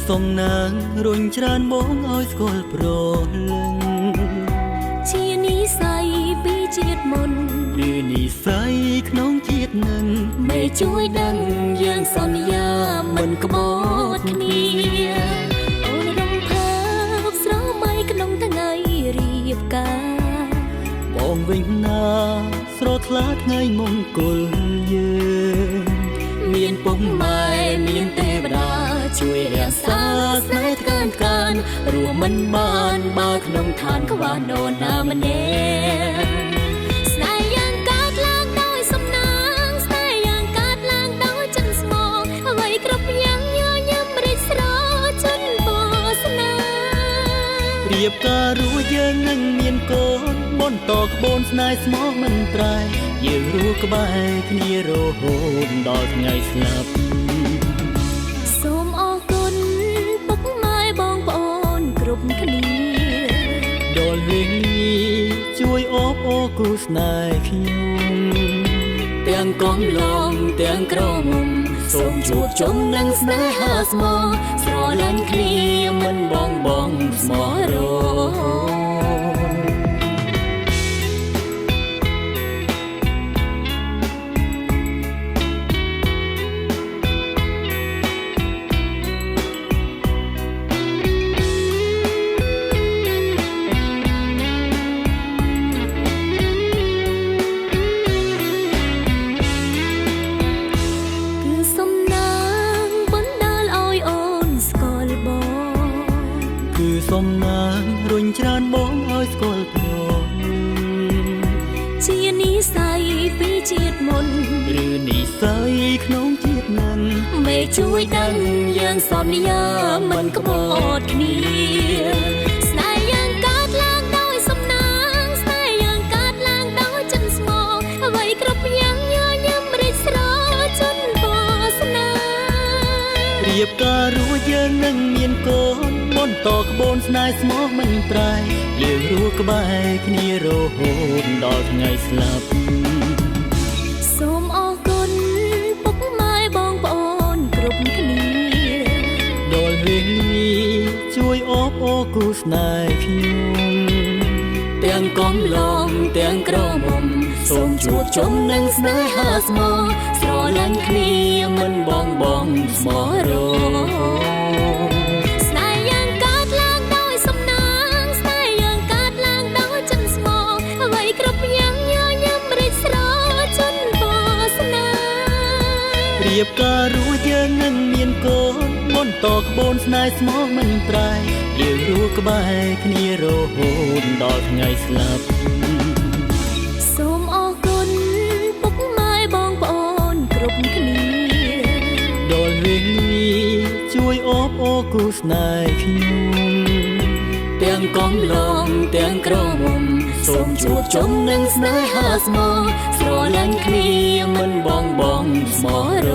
សំណាងរុញច្រានបងឲ្យស្គាល់ប្រលឹងជានិស័យពីជាតិមុនឬនិស័យក្នុងជាតិនឹងមេជួយដឹងយើងសន្យាមិនក្បត់គ្នាអូនរំភើបស្រមៃក្នុងថ្ងៃរៀបការបងវិញណាស្រថ្លាថ្ងៃមង្គលយើងមានពុកម៉ែមានទេវតាជួយរក្សាស្នេហ៍ថ្កើងកានរួមមិនបានបើក្នុងឋានក្បាលនរណាម្នាក់ស្នេហ៍យ៉ាងកើតឡើងដោយសំណាងស្នេហ៍យ៉ាងកើតឡើងដោយចិត្តស្មោះអ្វីគ្រប់យ៉ាងញញឹមរិចស្រជន់ពោសនារៀបការរួចយើងនឹងមានកូនបន្តក្បូនស្នេហ៍ស្មោះមិនប្រែយើងរស់ក្បែរគ្នារហូតដល់ថ្ងៃស្លាប់សូមអរគុណពុកម៉ែបងប្អូនគ្រប់គ្នាដល់វេលាជួយអបអរគូស្នេហ៍ខ្ញុំទាំងកំឡងទាំងក្រមុំសូមជួបជុំនឹងស្នេហាស្មោះស្រឡាញ់គ្នាមិនបងស្មោះរសំណាងរុញច្រានបងឲ្យស្គាល់ប្រជានិស័យពីជាតិមុនឬនិស័យក្នុងជាតិនឹងមេជួយដឹងយើងសន្យាមិនក្បត់គ្នាស្នេហ៍យ៉ាងកើតឡើងដោយសំណាងស្នេហ៍យ៉ាងកើតឡើងដោយចិត្តស្មោះអ្វីគ្រប់យ៉ាងញញឹមរិចស្រជន់ពោសនារៀបការរួចយើងនឹងមានកូនបន្តក្បូនស្នេហ៍ស្មោះមិនប្រែយើងរស់ក្បែរគ្នារហូតដល់ថ្ងៃស្លាប់សូមអរគុណពុកម៉ែបងប្អូនគ្រប់គ្នាដល់វេលាជួយអបអរគូស្នេហ៍ខ្ញុំទាំងកំឡងទាំងក្រមុំសូមជួបជុំនឹងស្នេហាស្មោះស្រឡាញ់គ្នាមិនបងស្មោះររៀបការរួចយើងនឹងមានកូនបន្តក្បូនស្នេហ៍ស្មោះមិនប្រែយើងរស់ក្បែរគ្នារហូតដល់ថ្ងៃស្លាប់សូមអរគុណពុកម៉ែបងប្អូនគ្រប់គ្នាដល់វេលាជួយអបអរគូស្នេហ៍ខ្ញុំទាំងកំឡងទាំងក្រមុំសូមជួបជុំនឹងស្នេហាស្មោះស្រឡាញ់គ្នាមិនបងស្មោះរ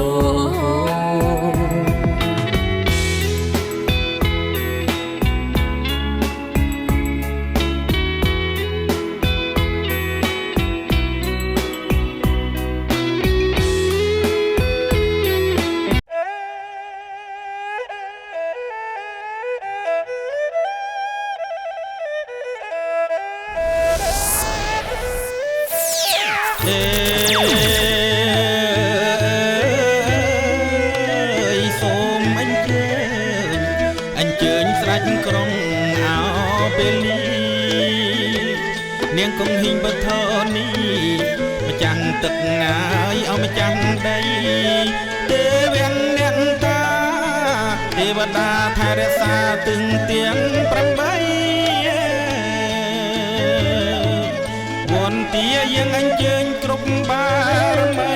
សូមអញ្ជើញស្ដេចក្រុងអោពេលនេះនាងគង់ហ៊ីងបធនេះម្ចាស់ទឹកម្ចាស់ដីទេវៈអ្នកតាទេវតាថែរក្សាទឹងទាំង8វន្តាយើងអញ្ជើញគ្រប់បារមី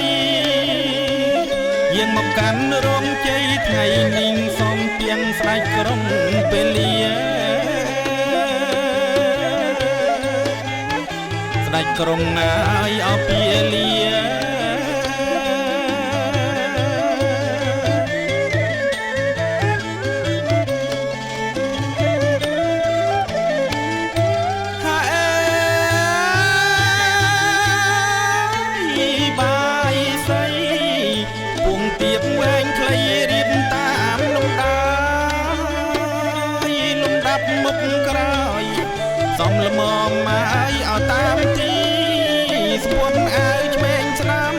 យើងមកកាន់រោងជ័យថ្ងៃនេះសូមទៀងស្ដេចក្រុងពេលលាស្ដេចក្រុងណាយអពាលាទៀបវែងខ្លីរៀបតាមលំដា សំលមមមកឲ្យតាមទីស្ពុំអើឆ្វេងស្ដាំ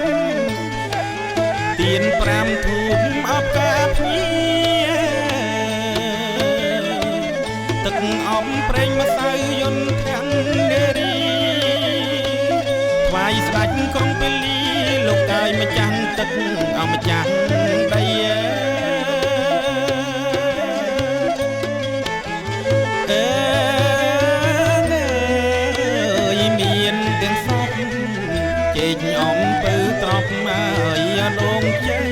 ទៀន5ធូបអបកាភ្ញៀទឹកអំប្រេងម្សៅយន្តទាំងនារីថ្វាយស្ដេចក្រុងពេលីលោកកាយម្ចាស់ទឹកម្ចាស់ដីមានទាំងសពជែកអំពើត្រប់មកដងជ័យ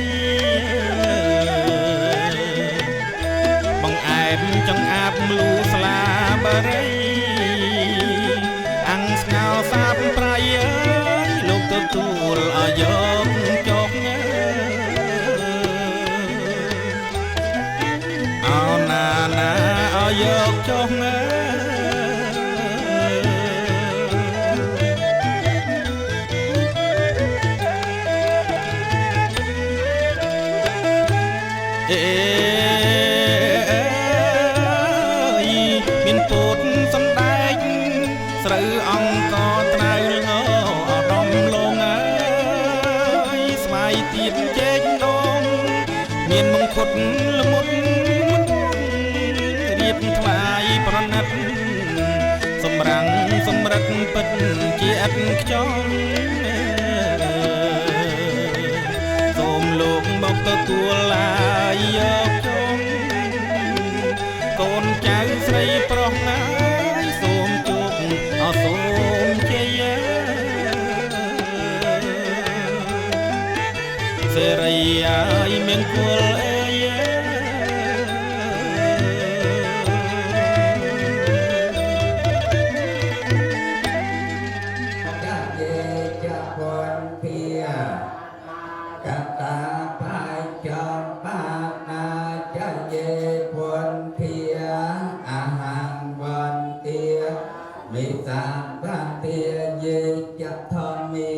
បង្អែមចង្អាបមលូស្លាបរីអាំងស្ងោសាបប្រៃអើយលោកទទួលឲ្យយកចុកអោណាណាឲ្យយកចុកមានពោតសំដែកស្រូវអង្គត្រាវងអរំលងអើយស្វាយទៀតជែកដងមានមង្គតល្មុតរៀបថ្វាយប្រណិតសម្រាំងសម្រិតពិតជាឥតខ្ចង់សូមលោកមកទទួលឡាយយកចង់កូនចៅស្រីប្រុសណាយសូមជោគអសូមជ័យសេរីអាយមានគុលអើយមេតាបាទាយេយៈធម្មា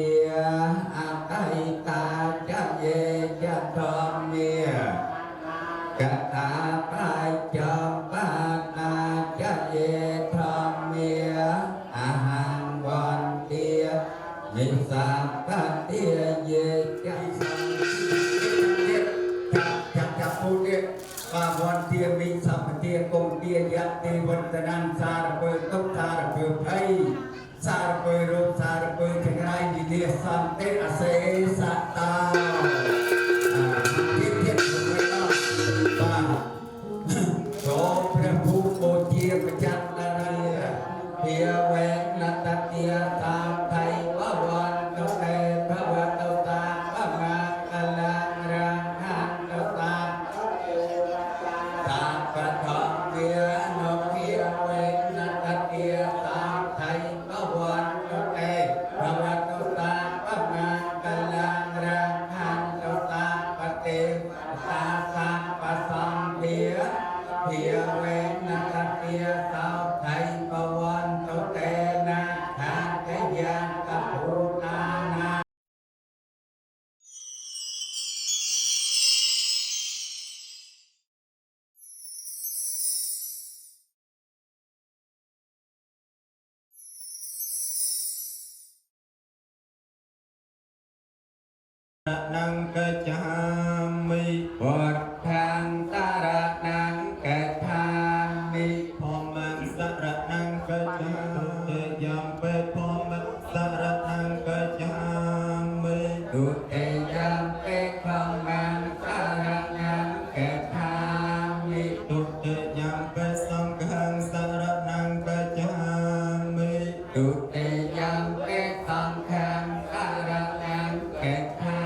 អតៃតាចយេយៈធម្មាកតាបាយចំបាតាចយេធម្មាអហង្វន្ទាមេតាបាទាយេយៈចាប់ពុទ្ធបាវន្ទាមីសម្បទាគុំទាយៈទេវន្តនានសារពើទុក្សារពើភ័យសារពើរោគសារពើចង្រៃវិនិសន្តិអសេសតាទៀតមួយដល់បាទសូមព្រះភូមិបូជាប្រចាំដល់ភាវេនតតិយតាមថៃបវន្តុតេភវតោតាបមាកលារហន្តោតាតាបថំវានុភាវេនតតិយតាមថៃបវន្តុតេភវតោតាបមាកលារហន្តោតាបតិតាសាបសំភាភាវេនតតិយតាមថៃបវន្តុតេណាខាកយ៉ាងកពុតានានង្កចាមិវត្ថានតារណង្កថាមិភមសរណង្កចាទេយំបេភមសរណង្កចាមិទុទេយំបេភមសរណង្កថាមិទុទេយំបេសង្ឃังសរណង្កចាមិទុទេយំបេសង្ឃังសរណង្កថា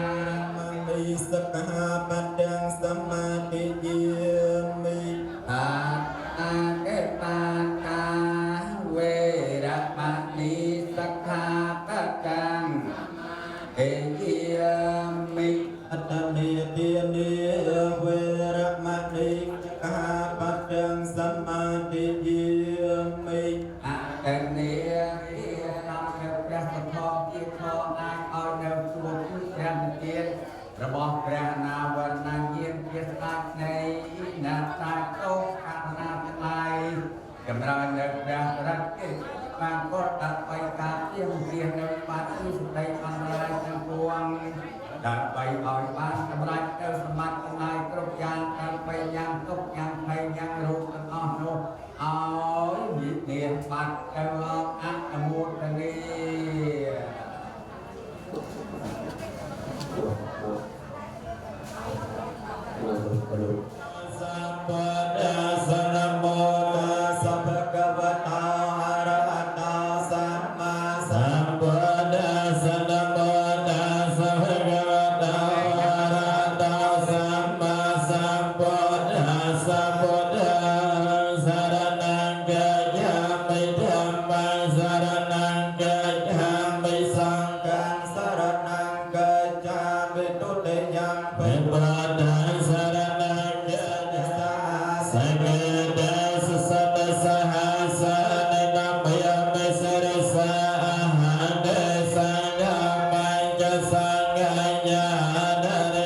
សកហាបទាំងសមាធិយាមិតាអាកេតាតាវេរមណីសក្ខាបទាំងអេយាមិអតនេទានេវេរមណីសក្ខាបទាំងសមាធិយាមិអតនេទាតាមព្រះសទ្ធជាខអាចឲ្យនៅសួរព្រះទៀតរបស់ព្រះនាវណ្ណយានជាស្ដេចនៃណាតាតោអនាថ្លៃចម្រើននៅព្រះរតន៍ างก็ตัดไปการเที่ยงเรียนในบ้านที่สุดในอันไรทั้งปวงดัดไปอ่อยบ้านกำไรเอลสมัตินายกรบยางการไปยังตกยังไปยังรูกันอ้อโนเอาหยิบเนียนปัดเอลอัตโมตนีสัมปทาสนะโมตัสสะภะคะวะโตอะระหะโตสัมมาสัมพุทธัสสะนะโมตัสสะภะคะวะโตอะระหะโตสัมมาสัมพุทธัสสะพุทธังสรณังกัจฉามิธัมมังสรณังกัจฉามิสังฆังสรณังกัจฉามิทุติยัมปิพุทธังสรณังกัจฉาสังฆังสัตตสหัสสะนะมยมิสรสะอะหังเดสังฆัมมังจะสังฆัญญาณเร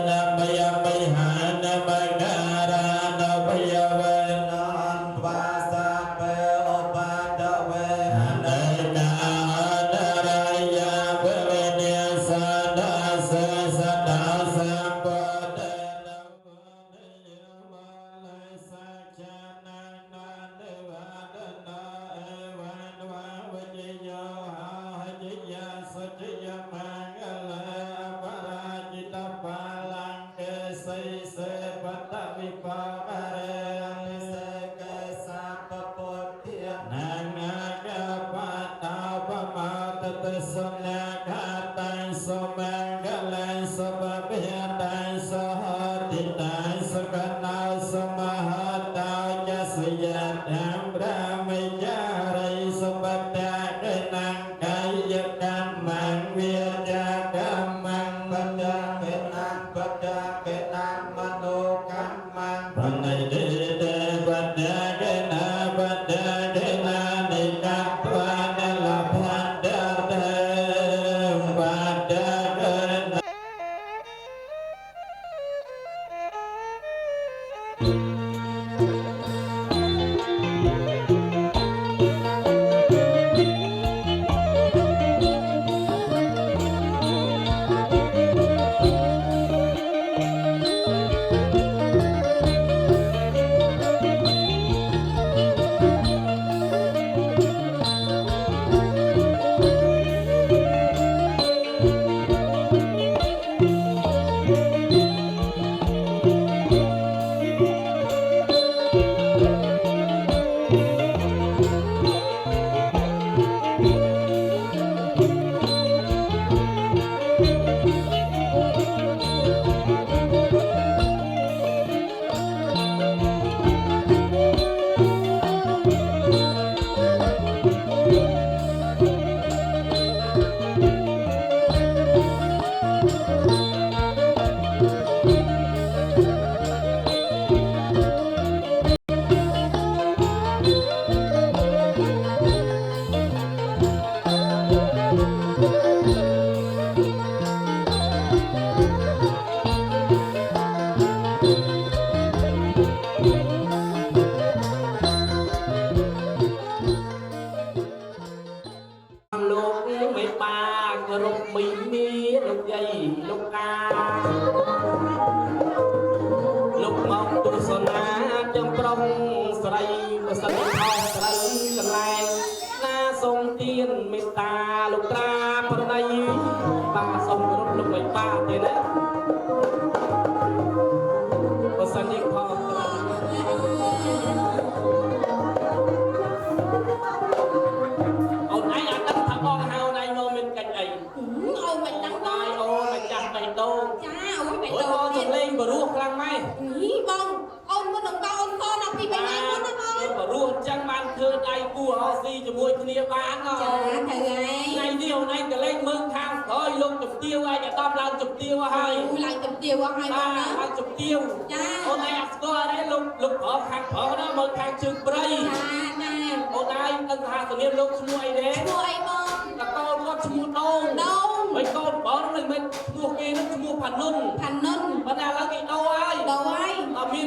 นะมยมิหันมังการานะพยเวนันวาสะเปโอปัตตเวนะนานะรายาเวเนสันดาสะสันดาสัมปะเตนะโมนิยมะลาสัจจานันนาเดวะดนะเอวันวะวะจิโยหะจิยาสัจยมังกะลาปะราจิตปาลังเกสิเสปัตตวิปากะเรนิเสเกสัพพพุทเทียนังอาคาปัตตาปะมาตตะสนะคาตังสมังกะลังสปะเพียตังสหติตังสกนาสมหัตตาจัสยะธัมพระมิจาริสปัตตะเกนังกายกัมมังเวียจากัมมังปัจจเกนังปัจจเกนังมโนกัมมังปัญญเดเดปัจจเกนาปัจจเกนานิกัตวานะลาภันดาเดปัจจเกนา ม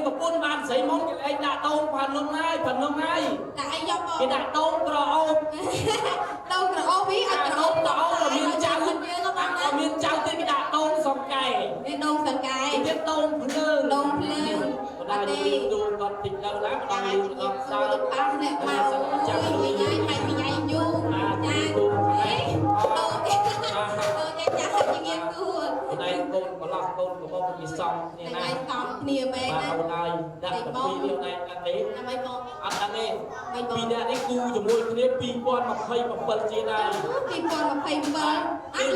ប្រពន្ធបានស្រីមុំគេឯងដាក់តោងផានលំហើយតែឯងយកមក គេដាក់តោងក្រអូប đâu rồi ô bí anh តោ đâu ងក្រអូប đâu មានចៅ mình chưa có bằng មានចៅទៀតគេដាក់តោងសំកែ đi đâu sân គេ cái ទៀតតោងភ្លើង đâu lên បណ្ដាលយើងទូគាត់តិចទៅណាបណ្ដាលយើងដល់សើ ăn nè màu mày nhảy vô cha đâu cái cha cha như nghe cua បណ្ដាលកូនប្រឡោះកូនកំពុងជាសំនេះណា này tọt nia mẹ បាទអូន đó ហើយដាក់ទៅពីនេះណែអត់ទេ là mày một អត់ដឹងទេពីអ្នកនេះគូជាមួយគ្នា2027ជាដែរ ពីប៉ុន27អ គេ ត់ លើ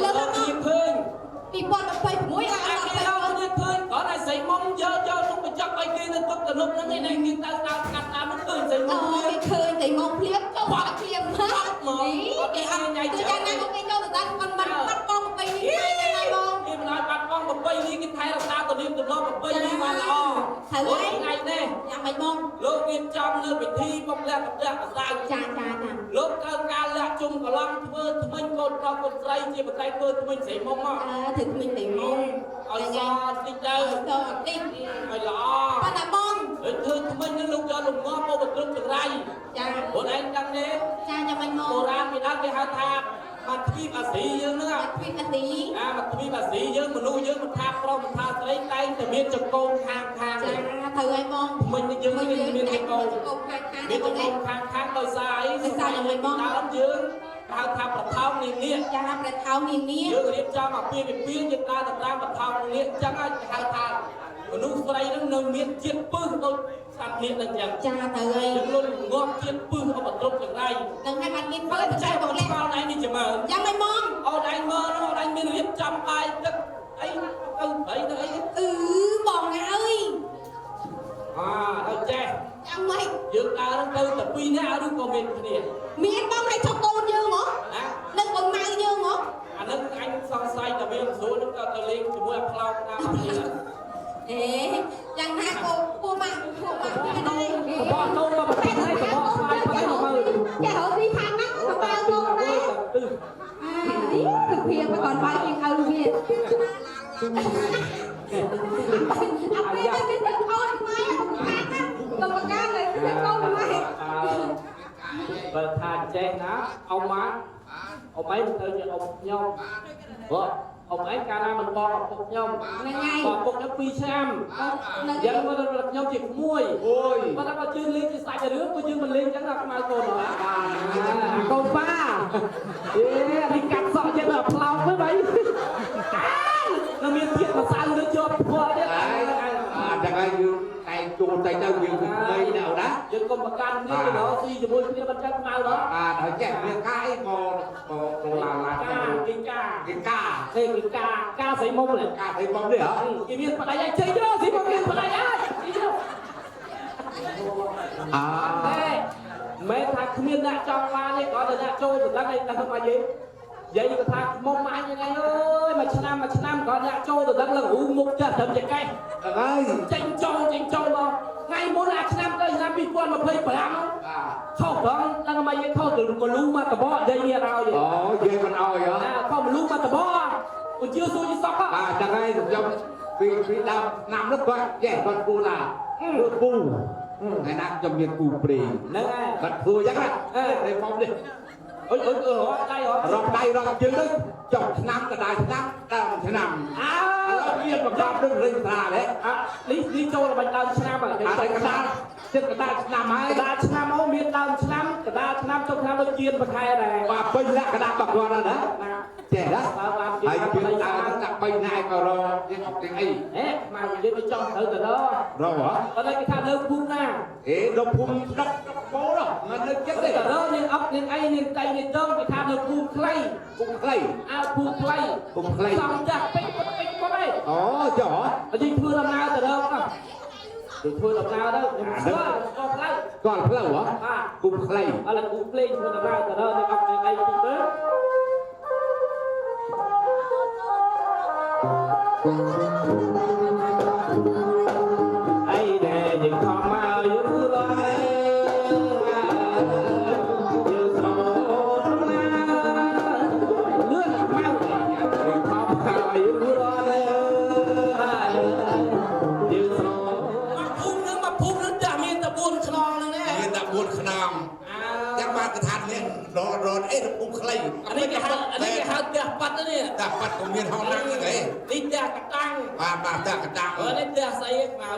លើ ក ក គ្នា មក ឃើញ 2026អត់ អាគេ ដល់ ដល់គ្នាឃើញគាត់ឲ្យស្រីមុំយកទុកបញ្ចុកឲ្យគេនៅទុកទៅលុបហ្នឹងឯងគេទៅដល់កាត់តាមមិនឃើញស្រីមុំ អូ គ្នា គេឃើញតែមកភ្លាមចូលបាត់ភ្លាមមកគេអត់ទៅយ៉ាងណាក៏គេចូលទៅដល់ប៉ុនបាត់បងទៅនេះយ៉ាងណាបង គេមិនឲ្យបាត់បង់ប្រពៃនេះគេថែរក្សាទៅនាមទៅលោកប្រពៃនេះបានល្អថ្ងៃនេះ យ៉ាងម៉េចបង លោកមានចំនៅពិធីបុកលក្ខណៈអសា ចាចាចា លោកកើការលាក់ជុំកន្លងធ្វើថ្មិញកូនប្រុសកូនស្រីជាបត្រៃធ្វើថ្មិញស្រីមុំមក ถึงmìnhតែមក ឲ្យសតិចទៅ ទៅតិច ឲ្យល្អ ប៉ុន្តែបង ហើយធ្វើថ្មិញនឹងលោកយកលំងាប់មកបន្ទុកចង្រៃ ចា បងឯងដឹងទេ ចាយ៉ាងម៉េចមក បុរាណពីដើមគេហៅថាមកទ្វីបអាស៊ីយើងហ្នឹង ពីអាស៊ី មកទ្វីបអាស៊ីយើងមនុស្សយើងមិនថាប្រុសមិនថាស្រីតែងតែមានចង្កូងខាង ចា ទេ ត្រូវហើយបង ថ្មិញនេះយើងមានចង្កូង កូនខាង មានចង្កូងខាងដោយសារអីដើមយើងហៅថាប្រថោងនាងនេះ ចាប្រថោនាងនេះ យើងរៀបចំអាពាហ៍ពិពាហ៍យើងដើរទៅតាមបឋមនេះអញ្ចឹងហើយហៅថាមនុស្សស្រីនឹងនៅមានជាតិពឹសដូចសត្វនេះនឹងអញ្ចឹង ចាទៅហើយ យើងលុនងាប់ជាតិពឹសអបត្រប់ចង្រៃ នឹងឲ្យបានមាន បើ បើ ចែ ចែ ក ក ប បង ក លេ ស្គាល់ឯងនេះចាំមើល យ៉ាងម៉េចបង អូនឯងមើលអូនឯងមានរៀបចំបាយទឹកអីទៅអីទៅអី បងអើយ ទៅចេះ យ៉ាងម៉េច យើងដើរទៅតែពីរនាក់ឬក៏មានគ្នា មានបងឲ្យឈប់កូនយើងហ៎ ណា នឹងបងម៉ៅយើងហ៎ អានឹងអញសង្ស័យតែវាមិនស្រួលនឹងទៅលេងជាមួយអាផ្លោកណាមកនេះ អេយ៉ាងណាក៏ពូម៉ាក់គេដែរ បបកូនមកប្រទេសឲ្យបបស្វាយប៉ុណ្ណឹងមើល ចារត់ទីខាងណាក៏បើកូនដែរ ទៅ thực hiện mà còn bao nhiêu câu việc ông biết cái việc thôi mai còn một cái này cái câu mai បើថាចេះណាអ៊ំម៉ាអ៊ំឯងទៅជាអ៊ំខ្ញុំព្រោះអ៊ំឯងកាលណាមិនបងឪពុកខ្ញុំ ngày ngày បងឪពុកខ្ញុំ2ឆ្នាំយ៉ាងមកខ្ញុំជាក្មួយអូយបើថាបើជឿលេងជាសាច់រឿងក៏យើងមិនលេងចឹងណាខ្មៅកូនហ៎កូនប៉ាអេនេះកាត់សក់ចិត្តដល់ផ្លោកទៅបីនៅមានទៀតមកសៅលើជាប់ផ្ពាល់ទៀត chẳng ai như ai chôn tay đâu nhiều mây nào đó យើងកុំប្រកាន់គ្នាទៅដល់ស៊ីជាមួយគ្នាមិនចឹងខ្មៅដល់ nói chuyện việc cái mò là គេកា cái ca ទេគេកាស្រីមុំនេះ ca thấy bóng đấy hả គេមានបដៃឲ្យចេញទៅស្រីមុំមានបដៃឲ្យ à មែនថាគ្មានអ្នកចង់បានទេគាត់ទៅអ្នកចូលទៅដឹងឯងដឹងមកយេយាយក៏ថាមុំអញហ្នឹងអើយមួយឆ្នាំគាត់អ្នកចូលទៅដឹងឡើងរូមុខចិត្តត្រឹមជាកេះ ơi ចេញចូលមកថ្ងៃមុនអាឆ្នាំទៅឆ្នាំ2025 ខុសដល់ដឹងមកយេខុសទៅមលូមកតបយាយនេះឲ្យ ồ dây con oi hả ខុសមលូមកតបបញ្ជឿសួរយីសក់ chẳng ai được trong vì đam nam nước con dễ con cu là cu ngày nào trong miền cu prì ហ្នឹងហើយ bật thua chắc á đây phong đi អុយដៃហ៎ rong đây rong chân đấy chọc năm cả đài năm đào thế nằm អើ viên mà chọc đừng lên thà đấy នេះចូលបាញ់ដើមឆ្នាំហើយ à đây cả đài chân cả đài năm ក ấy ដាឆ្នាំមកមានដើមឆ្នាំកដាឆ្នាំចុងឆ្នាំដូចជៀនបន្ថែដែរ và bây lại cả đài bạc qua đó đấy trẻ đó បើបាន ai ជៀ chuyên ន ta đặt bay này vào rồi đi học tiếng ấy ហេមកយើងទៅចង់ទៅទៅដល់ rồi hả បើតែគេថានៅភូមិណា ế đâu phun đắp bố đâu mà nó chết ទៅ đấy ដល់នាងអប់នាងអីនាងតៃនាងតងគេថានៅភូមិខ្លី cũng clay អើភូមិខ្លី cũng clay សំចាស់ពេញគាត់ឯង ồ chó បើយើងធ្វើដំណើរទៅដល់យើងធ្វើដំណើរទៅខ្ញុំស្គាល់ក៏ផ្លូវ còn flow hả cũng clay ឥឡូវគូភ្លេងធ្វើដំណើរទៅដល់នាងអប់នាងអីទីទៅអីដែលយើងខំមកយើងធ្វើដល់យើងស្រោតណាលឿនមកយើងខំមកយើងធ្វើដល់យើងស្រោត lây อันนี้គេហៅផ្ទះប៉ាត់នេះ ta bắt công viên hòn năng này នេះផ្ទះកតាំង bà ta cả tang នេះផ្ទះស្អីខ្មៅ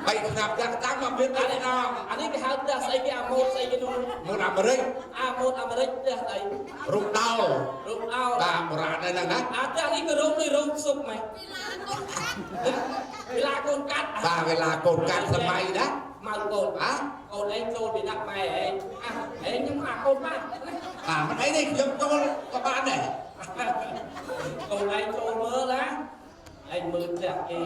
bay nạp ta cả tang mà biết អា đấy នេះ nào អានេះគេហៅផ្ទះស្អីគេអាម៉ូតស្អីគេនោះ một làm ở đây អាម៉ូតអាមេរិកផ្ទះស្អី rụng đau រូបអោ ta một rạn đây là nát អាផ្ទះនេះក៏រូបនេះរូបសុកម៉េចเวลาកូនកាត់ ta về là cột cạn sân bay đó មកកូន hả កូនឯងចូលពីដាក់ម៉ែឯងឯងខ្ញុំមកកូនមក à mà thấy đâyខ្ញុំចូលក៏បានដែរ កូនឯងចូលមើលណាឯងមើលផ្ទះគេ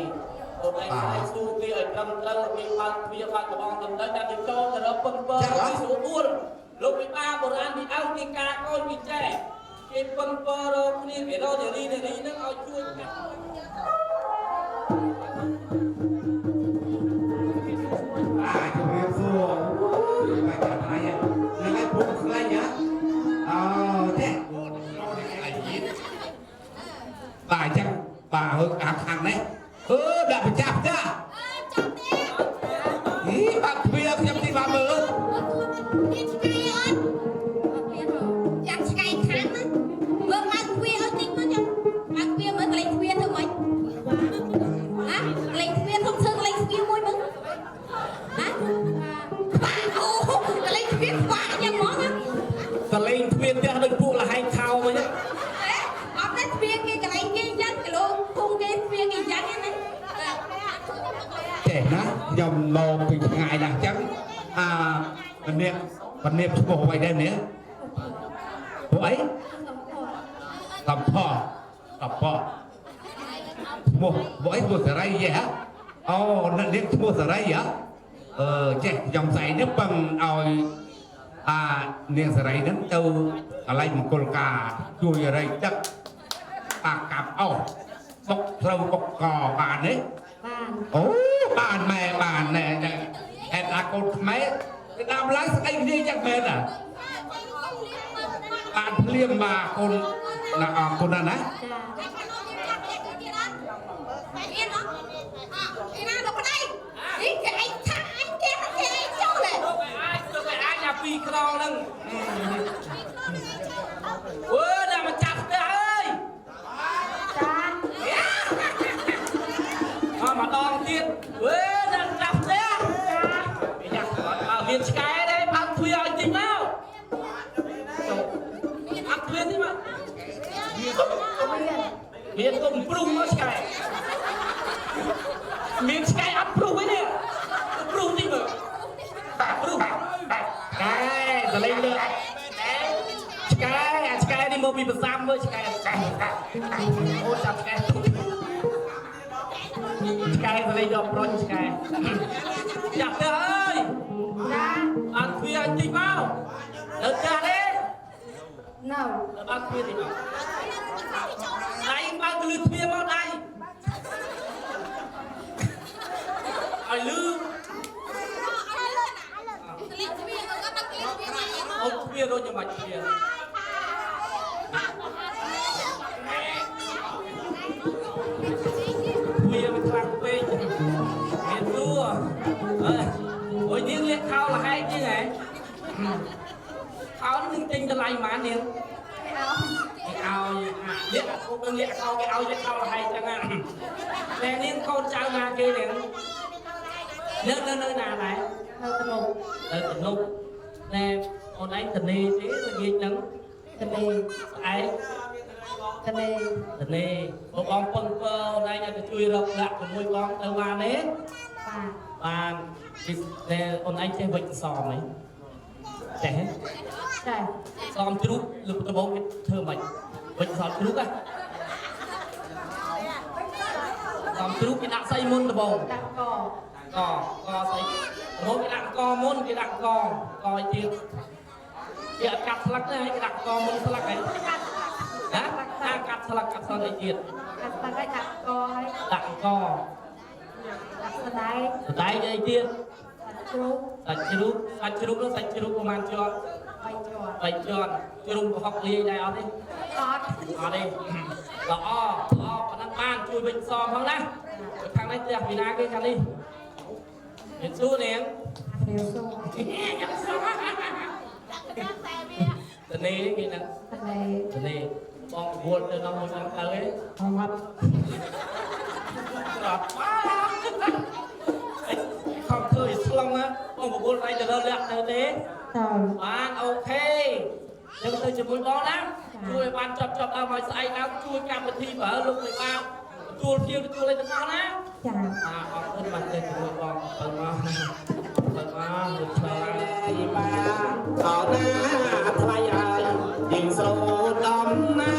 កូនឯងស្អីស៊ូគេឲ្យត្រឹមត្រូវគេបើកទ្វារបើកកបងទៅតែគេចូលទៅរកពឹងពើគេស្រួលពួលលោកវិបាបុរាណពីអោគេការកូនពីចែគេពឹងពើរកគ្នាគេរកនារីហ្នឹងឲ្យជួយកាត់ ជំរាបសួរបាយកាត់អីហ្នឹងឯងពុកស្លាញ់ហ៎អូចេះបាទអញ្ចឹងបាទហឹកអាខាងនេះដាក់ប្រចាំចាហីបាក់ទ្វារខ្ញុំទីបាទមើល តលេងទ្វារផ្ទះដូចពួកលហែងខោវិញណា អត់ទេទ្វារគេកន្លែងគេអញ្ចឹងគីឡូគុំគេទ្វារគេអញ្ចឹងណា ចេះណាខ្ញុំមកពីឆ្ងាយណាស់អញ្ចឹងអានេះឈ្មោះអ្វីដែរនេះពួកអីកំផឈ្មោះពួកអីពួកសរៃយេហ៎អូនេះឈ្មោះសរៃហ៎ចេះខ្ញុំស្អីនេះពឹងឲ្យនាងសរៃហ្នឹងទៅកន្លែងមង្គលការជួយរៃទឹកកាប់អោបុកត្រូវបុកកបានទេអូបានម៉ែបានណែហេតុអាកូនខ្មែរគេដើមឡើងស្អីគ្នាយ៉ាងមែនបានភ្លៀងមកកូនណាអរគុណណា ពីក្រងហ្នឹងអើដល់មកចាប់ផ្ទះអើយចាមកដងទៀតអើដល់ចាប់ផ្ទះយ៉ាមានឆ្កែដែរបើកទ្វារឲ្យតិចមកអត់ទ្វារនេះមកមានគុំព្រុសមកឆ្កែមានឆ្កែអត់ព្រុសវិញទេព្រុសនេះមើលព្រុស សលេងលើឆ្កែអាឆ្កែនេះមកពីប្រសាមមើលឆ្កែអូចាប់ឆ្កែសលេងដល់ប្រុញឆ្កែចាប់ទៅអើយអត់ទ្វារឲ្យតិចមកទៅចាស់ទេណៅអត់ទ្វារតិចមកដៃបើកលឺទ្វារមកដៃឲ្យលឺ អូទ្វារដូចយ៉ាងម៉េចទ្វារมันខ្លាំងពេកមានទួអូយនាងលាកខោលហែកនេះហ៎ខោនឹងទិញតម្លៃប៉ុន្មាននាងឲ្យលាកពុកនឹងលាកខោគេឲ្យលាកខោលហែកចឹងណាតែនាងកូនចៅណាគេនាងនៅណាដែរនៅទំនុកណែអូនឯងតនេទេល្ងាចហ្នឹងតនេឯងតនេបងពឹងពើអូនឯងឲ្យទៅជួយរកដាក់ជាមួយបងទៅបានទេបានតែអូនឯងចេះវិចសមហីចេះសមជ្រូកលើដំបងគេធ្វើមិនវិចសមជ្រូកហ៎សមជ្រូកគេដាក់ស្អីមុនដំបងដាក់កស្អីដំបងគេដាក់កមុនគេដាក់កឲ្យទៀត គេអត់កាត់ស្លឹកទេគេដាក់កមុនស្លឹកហីណាកាត់ស្លឹកឲ្យទៀតដាក់កស្ដែងអីទៀតសាច់ជ្រូកនោះសាច់ជ្រូកប្រហែលជាប់3ជាន់ជ្រូកប្រហុកលាយដែរអត់ទេអត់ទេល្អប៉ុណ្ណឹងបានជួយវិញសផងណាខាងនេះផ្ទះពីណាគេខាងនេះមានសួរនាងតនេគេហ្នឹង នេះបងវល់ទៅដល់មួយបងទៅឯងអត់អត់ខំធ្វើឲ្យស្លងណាបងវល់ឯងទៅរកលក្ខទៅទេបានអូខេយើងទៅជាមួយបងណាជួយឲ្យបានចប់ដល់មកស្អែកដល់ជួយកម្មវិធីបើលោកមិនបានទទួលធៀបទទួលអីទាំងអស់ណាចាអរគុណបាទទៅជាមួយបងទៅមកលោកឆ្លើយបាទអរណាថ្លៃហើយយើងស្រោតដំណា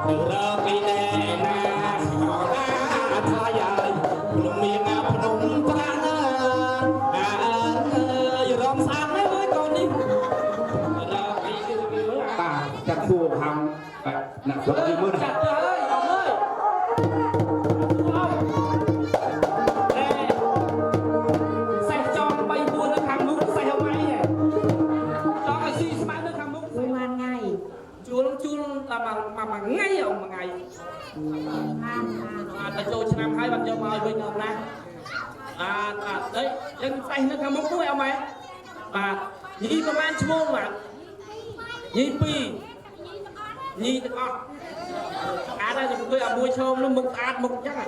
ទៅរកពីណែណាអរណាថ្លៃហើយលោកមានណាភ្នំប្រាណណាយរំសាំហើយកូននេះរកពីបាទចាត់គួរហំបាទណាស់ទៅមើលចាត់ទៅហើយអស់ហើយសេះចង់3 4នៅខាងមុខសេះអ្វីចង់ឲ្យស៊ីស្មៅនៅខាងមុខមួយថ្ងៃជួលតាមមួយថ្ងៃអូមួយថ្ងៃអាចទៅចូលឆ្នាំហើយបានយកមកឲ្យវិញអត់ណាបាទអីយើងសេះនៅខាងមុខមួយអត់ម៉ែបាទញីប្រហែលឈ្មោះបាទញី2ញីទាំងអស់អាចតែអង្គុយឲ្យមួយឈោមនោះមុខស្អាតមុខចឹងហ៎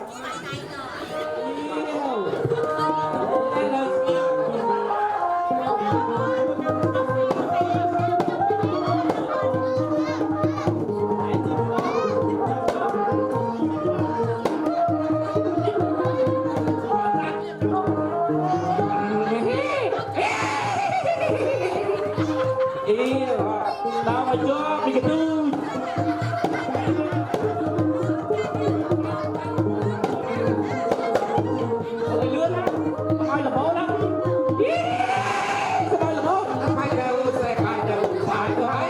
ដល់មកយកពីកទូលឿនណាឲ្យលបោណាស្បាយលបោហើយទៅសេះហើយទៅបាយទៅហើយ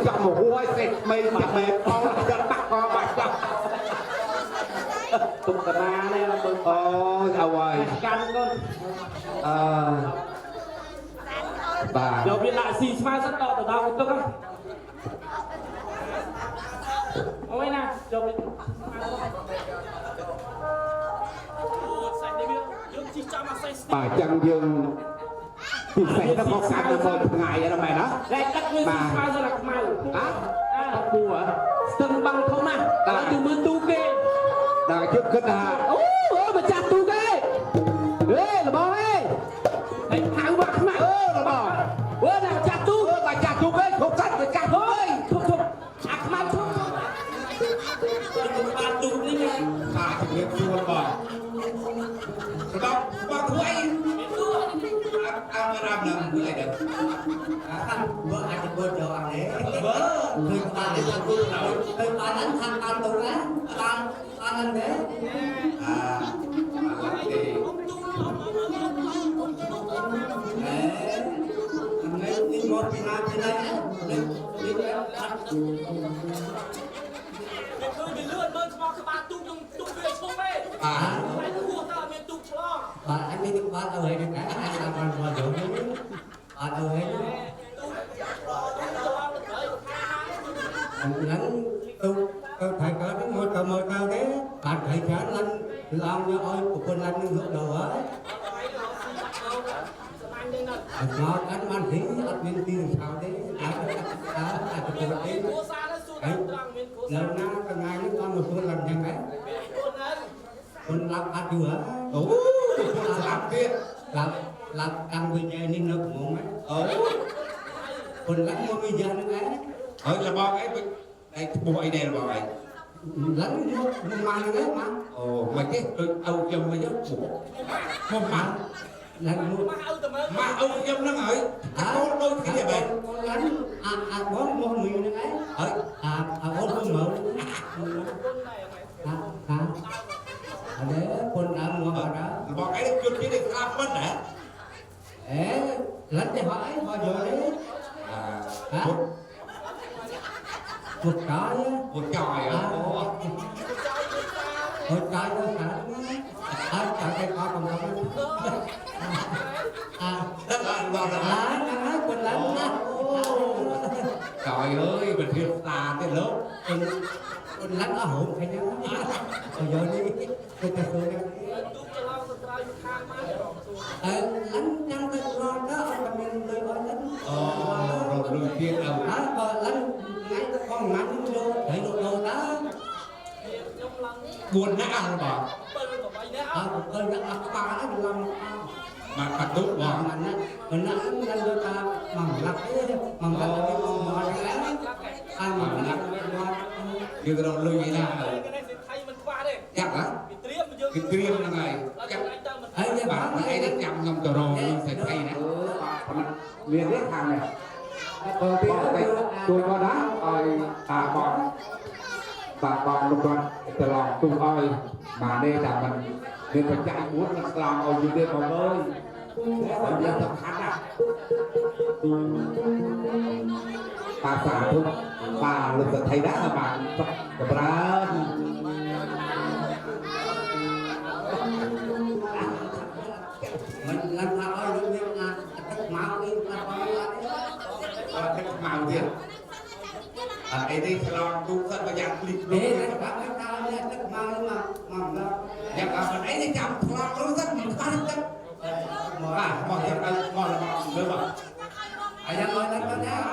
ចាំមកហួយសេះមេចាំមេផងចាំបាក់កបាក់ចាប់ទុកតាណានេះមើលអូយអើយកាន់កូនបាទយកវាដាក់ស៊ីស្មើសិនដល់ទៅដល់ទុកអូយណាយកវាអូសាច់នេះវាយើងជីចាំអាសេះបាទចឹងយើងពីសេះទៅមកកាត់ទៅថ្ងៃហ្នឹងមែនណាតែទឹកវាស៊ីស្មើសិនអាខ្មៅពូស្ទឹងបាំងធំណាស់ដល់ទៅមើលទូគេដល់ជឹកគិតថាអូមកចាប់ទូគេលបងហេហៅបាក់ខ្មៅលបងណាចាប់ទូមកចាប់ទូគេគ្រប់កាត់ទៅកាត់ហើយធំអាខ្មៅធំបានទូនេះបាទជំរាបសួរបងដល់បងធ្វើអីអើរ៉ាប់នឹងធ្វើអីដល់បើអាចទៅចូលអត់ទេបើឃើញបានតែគូឃើញបានហ្នឹងខាងបានទៅណាបានហ្នឹងទេបានទេនេះមកពីណាពីណៃនេះអត់ឃើញវាលឿនមើលស្មោះក្បាលទូវាឈប់ទេតែគួរតើមានទូឆ្លងបាទអញមានបានទៅហើយហ្នឹងអញបានមកយកអត់ទៅហើយហ្នឹងទៅថៃកើតមកទៅទេបានថៃច្រើនឡើងឡើងយកឲ្យប្រពន្ធឡើងនឹងលក់ដូរហើយអត់មកកាន់បានទីអត់មានទីឆៅទេអាចទៅទេហើយនៅណាថ្ងៃនេះអត់មកខ្លួនឡើងយ៉ាងម៉េចคนรับอัดอยู่เหรอโอ้รับទៀតรับតាំងវិញ្ញាណនេះនៅក្នុងហ្នឹងអូคนรับមកវិញ្ញាណហ្នឹងហើយរបស់អីឯងឈ្មោះអីដែររបស់ឯងឡើងមកម៉ានហ្នឹងម៉ាអូមិនទេដូចឪខ្ញុំវិញឈ្មោះម៉ាឡើងមកម៉ាឪខ្ញុំហ្នឹងហើយអូនដូចគ្នាបែបឡើងបងមកមីហ្នឹងឯងហើយអូនមកមើលអរេคนដើមមកអត់របស់ឯងជន់ទៀតស្លាប់មិនហ៎ឡើងទៅហើយមកយកនេះពុតកាយពុតកាយអូពុតកាយទៅ ដល់ដល់ Đấy, quần lắm nha. trời ơi mình thiệt tà cái lớp Quần lắm ở hồn phải nhá. Bây giờ đi, tôi ta xuống em. Lắm nhăn tôi lo đó, còn mình tôi nói lắm. rồi lùi tiên đâu Đó, còn lắm, ngay con nắm vô, thấy đồ đó. buồn não mà Cơn đã ập ba đó làm mà tốt quá mình đã lên cho ta mầm lặt đấy mầm lặt là cái mầm mò này lắm ai mầm lặt như cái đó lùi vậy nào chắc á cái triêm là ngày chắc bạn mà ai đã chăm ngâm tờ rồ luôn sẽ thay nè មានទេខាងនេះបើទីទៅជួយមកណាឲ្យតាបងលោកគាត់ត្រឡប់ទុំឲ្យបានទេតែមិនមានបច្ច័យ4នឹងស្លងឲ្យយូរទេបងអើយតែវាសំខាន់ណាស់បាទសាធុបាទលោកសថៃដែរបាទសុខចម្រើន mình làm sao ơi lúc biết là thích máu đi là con thích màu tiền ấy đi salon tu rất là dặn lịch luôn để các bạn thấy sao nha thích máu nhưng mà mầm đó dặn ở phần ấy thì chậm salon nó rất mình ta rất mọi chuyện đây mọi là mọi người mà ai đang nói lên con nha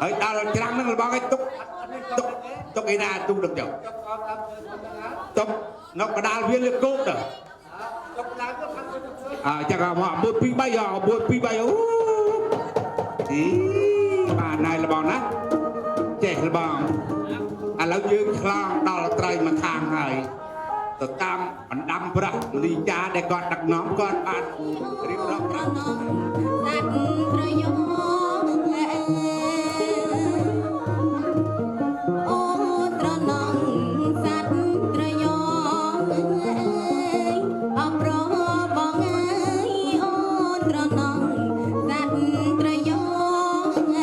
ấy ta là trăng nó là bao cái túc cái na tu được chưa túc nó có đa viên liệt cốt rồi chắc là họ bôi pi bay ý bà này là bọn á trẻ là bọn lâu dương khlang đó là trời mà thangហើយទៅតាមបណ្ដាំប្រាស់លីចាដែលគាត់ដឹកនាំគាត់បានរៀបរាប់ប្រាប់ Hãy subscribe cho kênh Ghiền Mì Gõ để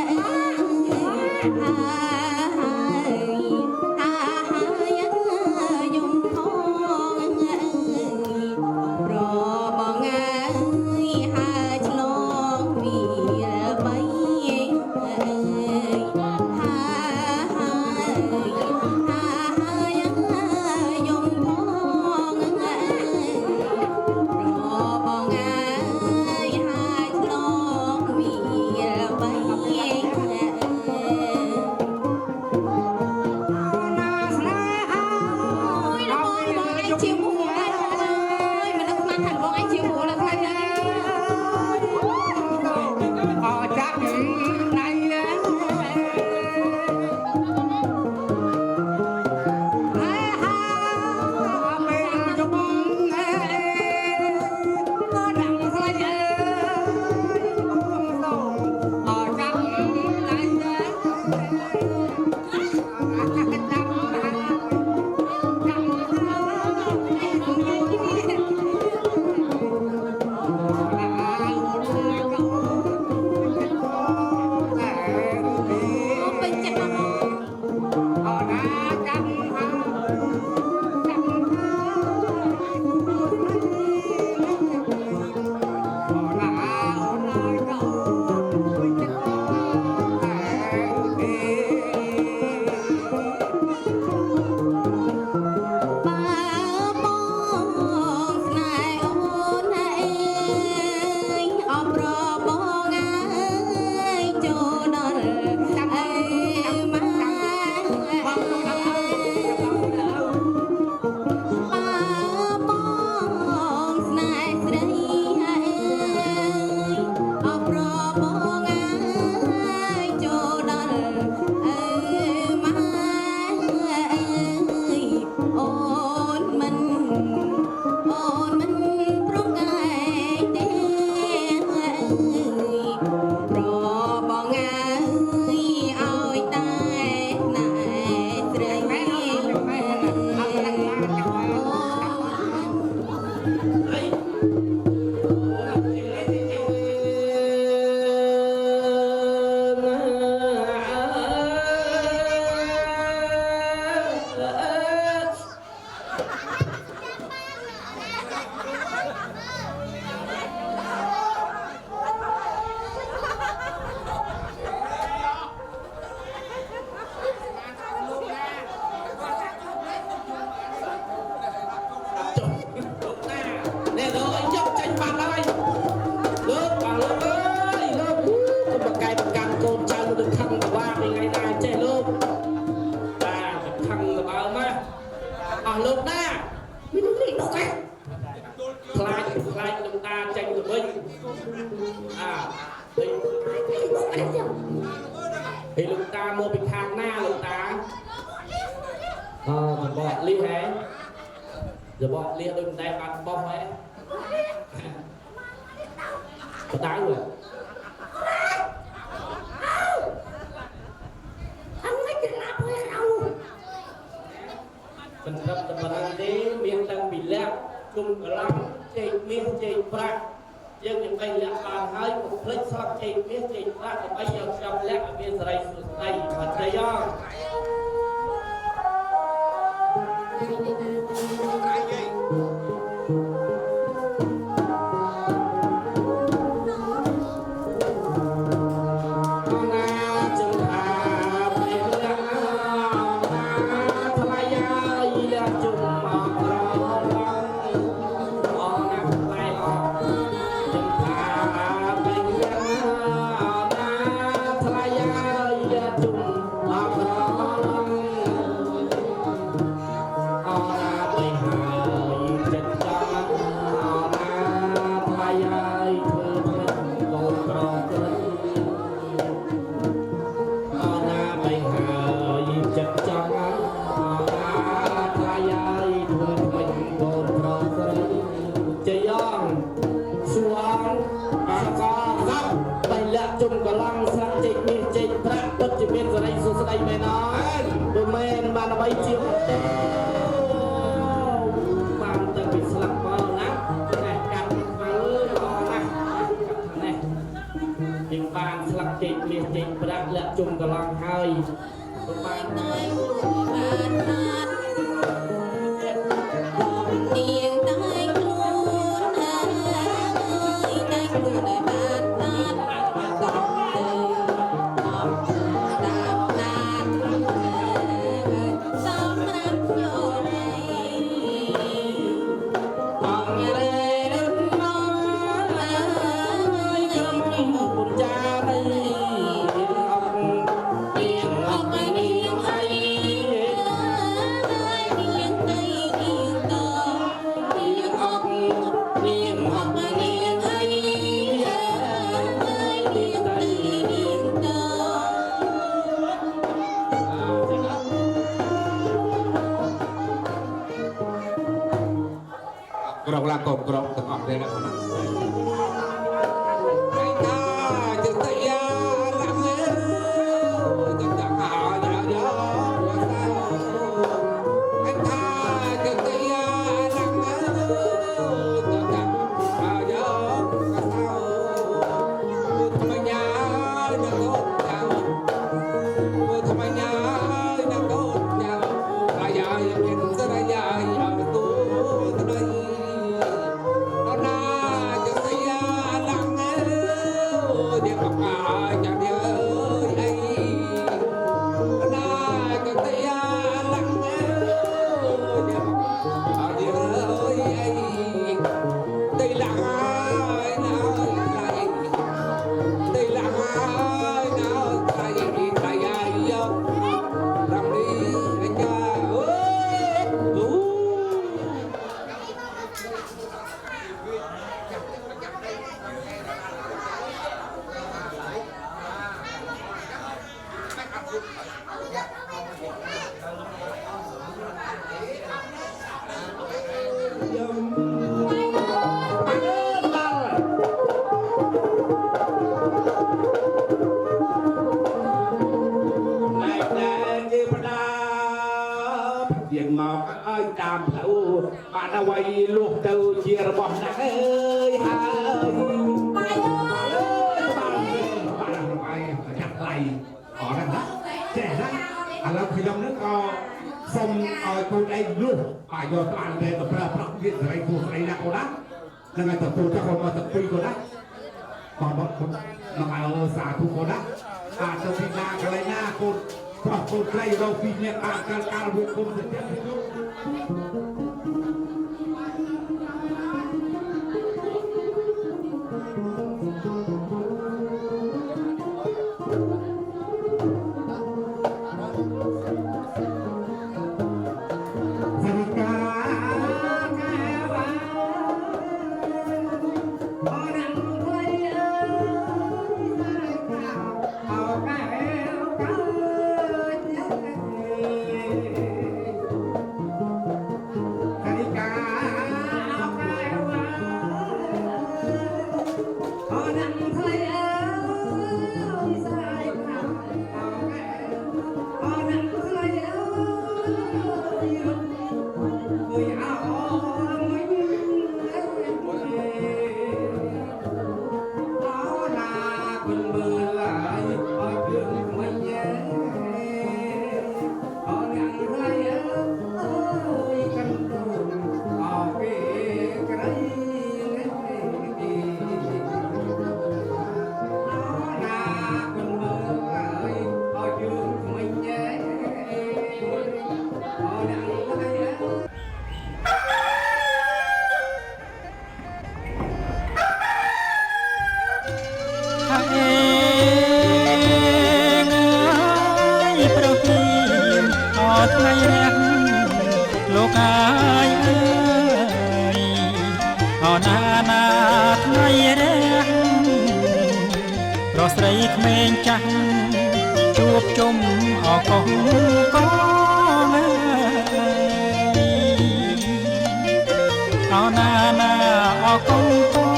không bỏ lỡ ตาโมไปทางหน้าหลวงตาบอกเรียกไงจะบอกเรียกโดยได้บัตรบอกไหมก็ได้เลยมันรับตะวันนี้เมียนตังบิแล้วจุ่มกระลังเจ็ดเมียนเจ็ดปลายังยังไปเลี้ยงปลาให้ผมพลิกสลับเจ็ดเมียนเจ็ดปลาไปยังจำแล้วเมียนไรสุดใจมันจะย่อจุ่มกำลังให้ประมาณกรอบละกบกรอบตะกอบเลยนะคนนั้นไอ้ตาจะตะยาลังเอ๋จะตะหายาเยอะไอ้ตาจะตะยาลังเอ๋จะตะหายาเยอะทำไมยาจะโดนเจ้าทำไมยาจะโดนเจ้าลายาเป็นสลายาตัวตัวนี้bạn nào vậy luộc từ chia ra bọt nè ơi hai bạn nào vậy chặt tay ở đây đó trẻ đóเราขยมนึกเอาส่งเอาตัวเองลูกป่ายอดบ้านเลยกับพระพระวิทย์อะไรตัวอะไรนักคนนั้นนั่นไงตัวเจ้าคนมาตะปีคนนั้นตอนคนน้องเอาสาธุคนนั้นอาจจะพิจารณาอะไรหน้าคนเพราะคนใครเราพิจารณาการบุคคลจะเจ็บทุกเ ប្រហៀមអត់ថ្ងៃរះលោកកាយអើយអណាណាថ្ងៃរះប្រស្រីក្មេងចាស់ជួបជុំអកងកងអណាណាអកងកង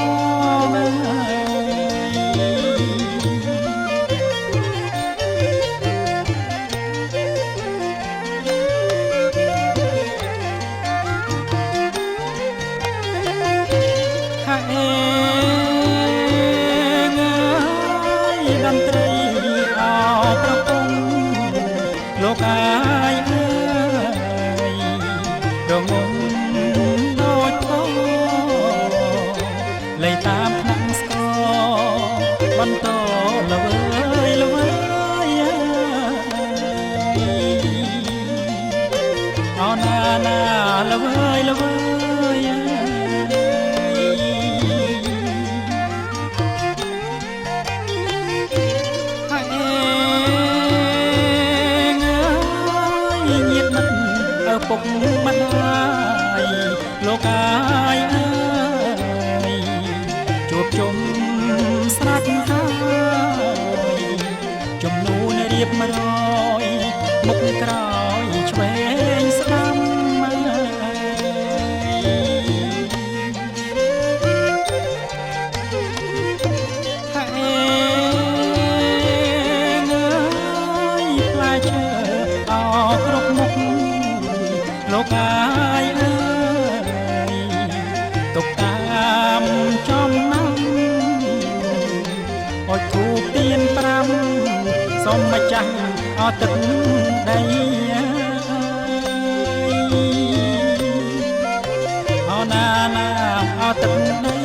តន្ត្រីអប្រពងលោកអាយអើយរងំដូចកោលេងតាមថ្នាក់ស្គរបន្តល្វើយល្វើយអណាណាល្វើយល្វើយពុកម្ដាយលោកអាយអើយជួបជុំស្រាច់ហើយជំនួនរៀប100មុខក្រោយឆ្វេងស្ដាំលោកអាយអើយទុកតាមចំណាំអុចធូបទៀន5សូមម្ចាស់អត់ទឹកដីអណាណាអត់ទឹកដី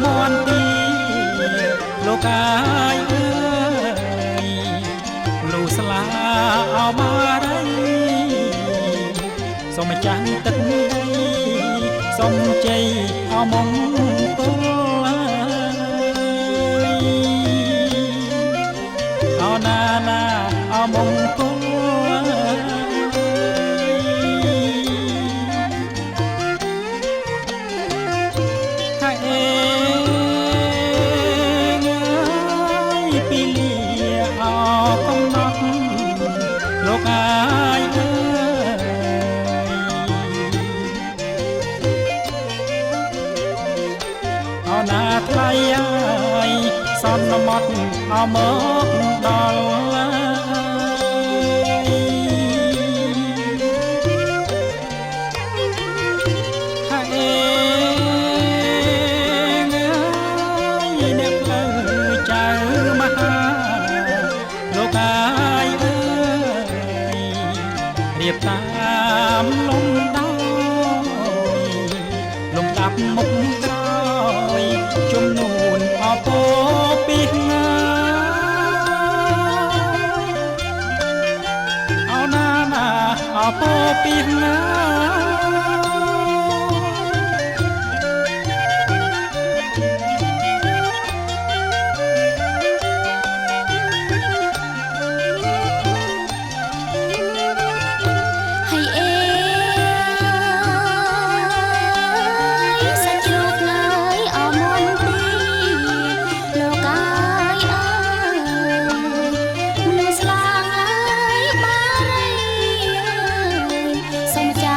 មន់ទីលោកអាយអើយលូស្លាអមារីសូមចាំទឹកដីសូមជ័យអមង្គលអណាណាអមង្គលលោកអាយអើយអណាថ្លៃអើយសន្មត់អមកដល់ហើយអ្នកលើចៅមហាលោកអាយរៀបតាមលំដាប់មុខក្រោយជំនួនអពពីណាអណាណាអពពីណាសូមចា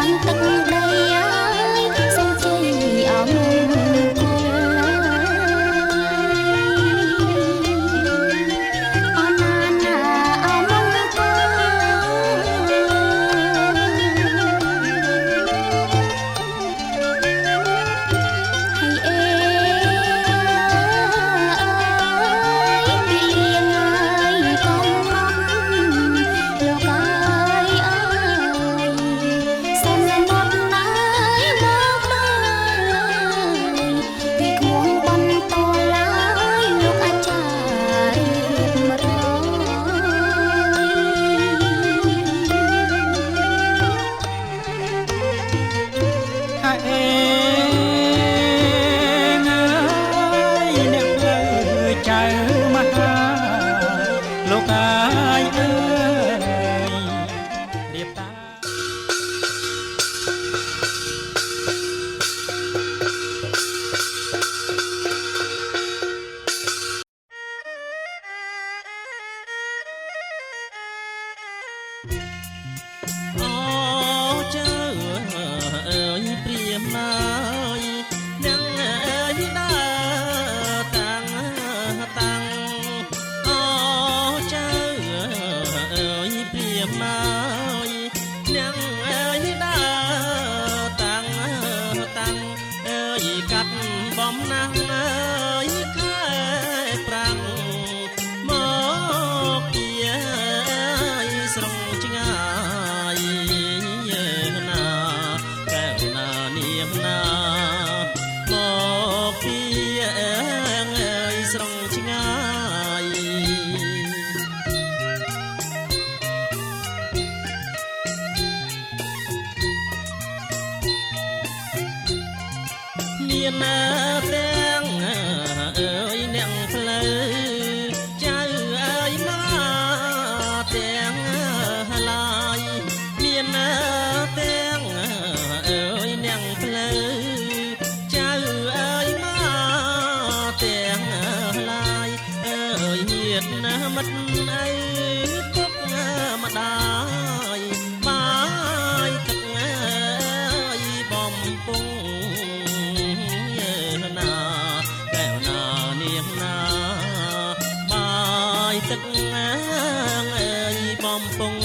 ណាមិត្តអីពុកម្ដាយបាយទឹកអើយបំពង់ណាកែវណានាងណាបាយទឹកអើយបំពង់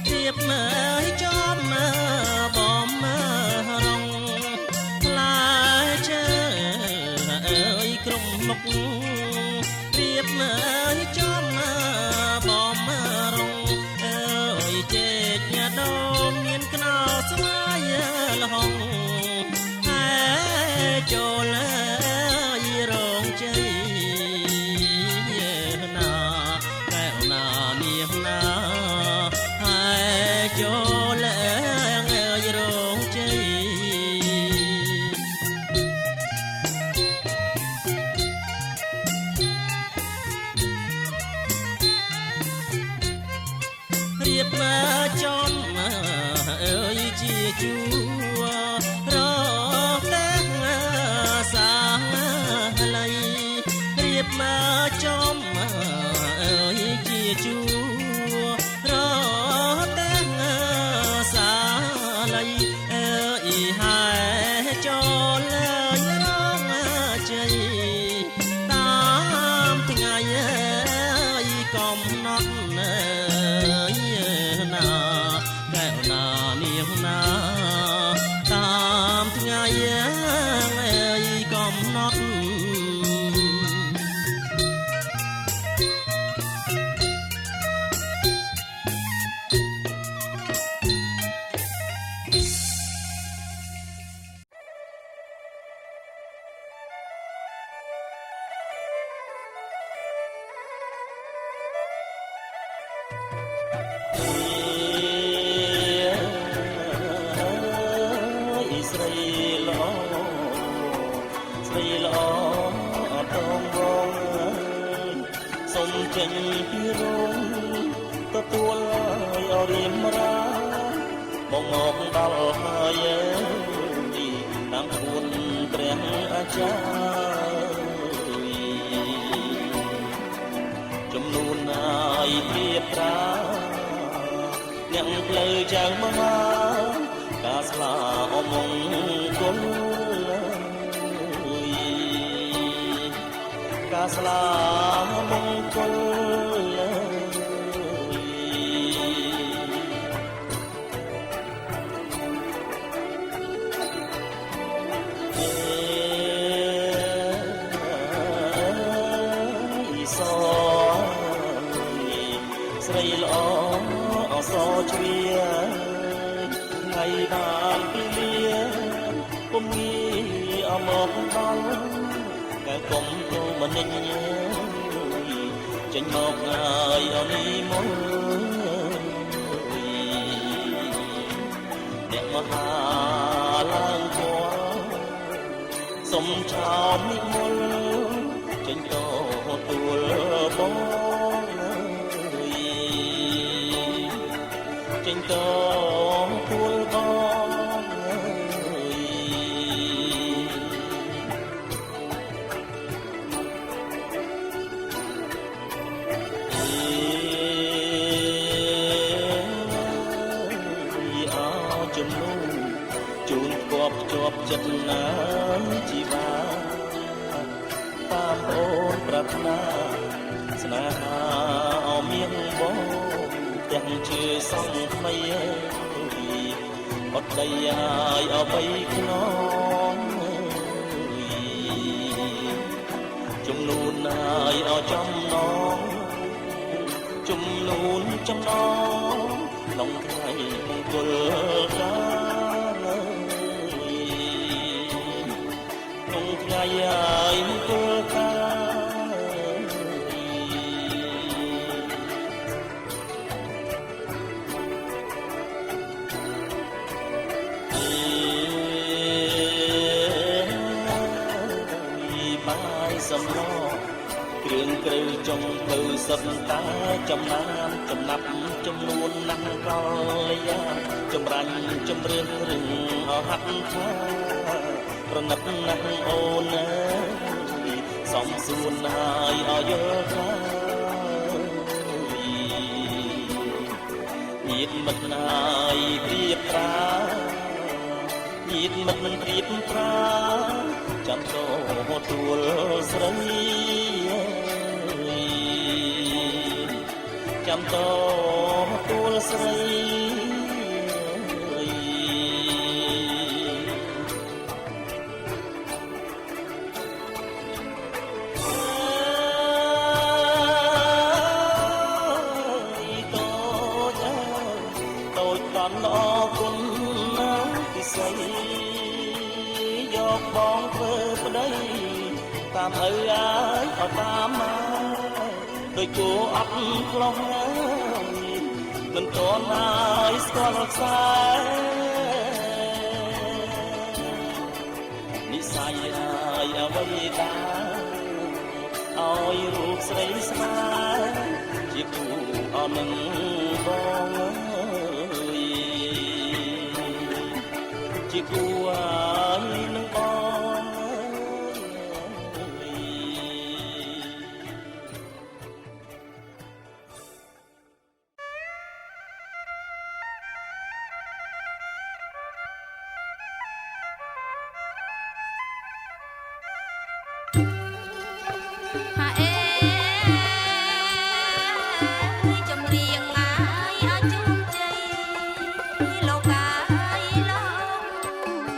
ទៀបមើលចំបំរងផ្លែឈើអើយគ្រប់មុខទៀបមើលចំបំរងអើយចេកញ៉ាដូនមានខ្នោស្វាយលហងហើយចូលរងជ័យណាកែវណានាងណាចូលអើយរងជ័យរៀបមកចំអើយជាជួរតែសាលៃរៀបមកចំអើយជាជួរតែសាលៃអើយហើយចូលរងជ័យតាមថ្ងៃកំណត់ណាកែវណានាងណាតាមថ្ងៃកំណត់ចេញពីរោងទទួលឲ្យរៀមរាបងមកដល់ហើយតាមពួនព្រះអាចារ្យចំនួនហើយពីប្រាអ្នកផ្លូវចៅមហាការស្លាអមង្គលការស្លាមង្គលស្រីល្អអសជ្រាថ្ងៃបានពីលាគុំងីអមដល់កែកុំទៅម្នេញចេញមកហើយអនីមកអ្នកមហាឡើងគួរសុំឆោមនិមលចេញទៅទួលបងចេញទៅទួលបងជំនួសជូនគប់ជាប់ចិត្តណាជីវា តាមអូនប្រាថ្នាស្នេហាអមានបងទាំងជាសង្ឃថ្មីអត់ដីឲ្យអបៃខ្នងជំនួនឲ្យអចំណងជំនួនចំណងក្នុងថ្ងៃមង្គលការក្នុងថ្ងៃឲ្យមង្គលការសំឡងគ្រឿងក្រៅចុងទៅសិតតាចំណានចំណាប់ចំនួនណាស់កលយាចម្រាញ់ចម្រៀងរឹងអហាត់ថាប្រណិតណាស់អូនអើយសំសួនហើយអយល់ថាញាតមិត្តហើយព្រៀបប្រាញាតមិត្តព្រៀបប្រាចាំទទួលស្រីចាំទទួលស្រីតូចតាន់ល្អគុណណាពិសីយកបងធ្វើប្តីតាមឪអាយអត់តាមមកដោយគួរអត់ផ្លោះមិនតន់ហើយស្គាល់ខ្សែនិស័យហើយអ្វីដែរឲ្យរូបស្រីស្មាជាគូអនឹងបងជាគូអនឹងបងចំរៀងអាយឲ្យជូនជ័យលោកអាយលោក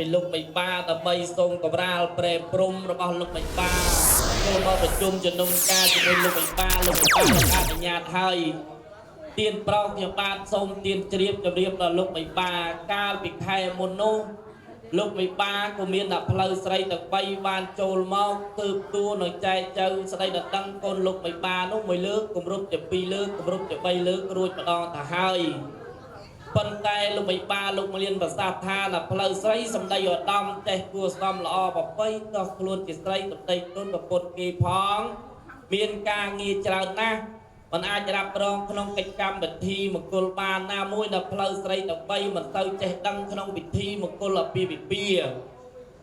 เป็นลูกไม่บ้าแต่ใบทรงกับราลเปรย์ปรุมระบอบลูกไม่บ้าตัวมาประจุมจนนมกาจะเป็นลูกไม่บ้าลูกไม่บ้าลูกอาญาไทยเตียนเปล่าอย่างบ้านทรงเตียนเรียบจะเรียบต่อลูกไม่บ้ากาลปิดไทยมโนลูกไม่บ้าก็มีหนักพลายใส่แต่ใบบานโจลมอกตืบตัวหน่อยใจเจอใส่แต่ตั้งคนลูกไม่บ้านุ่มไม่เลิกกุมรูปจะปีเลิกกุมรูปจะใบเลิกรูดมาดองแต่ให้ปันไตลูกไม่บ้าลูกมาเรียนภาษาทาหนักพลายใส่สำได้ยอดดำแต่กัวซ้ำละอแบบไปต่อครูจิตใส่ตัดใจต้นแบบปนกีพองเมียนกางีเจริญนะมันอาจจะรับรองขนมกิจกรรมแบบทีมกุลบานหน้ามวยนับเพลย์ใส่ตับใบมันเต้าใจดังขนมบิดทีมกุลปีบิดเปีย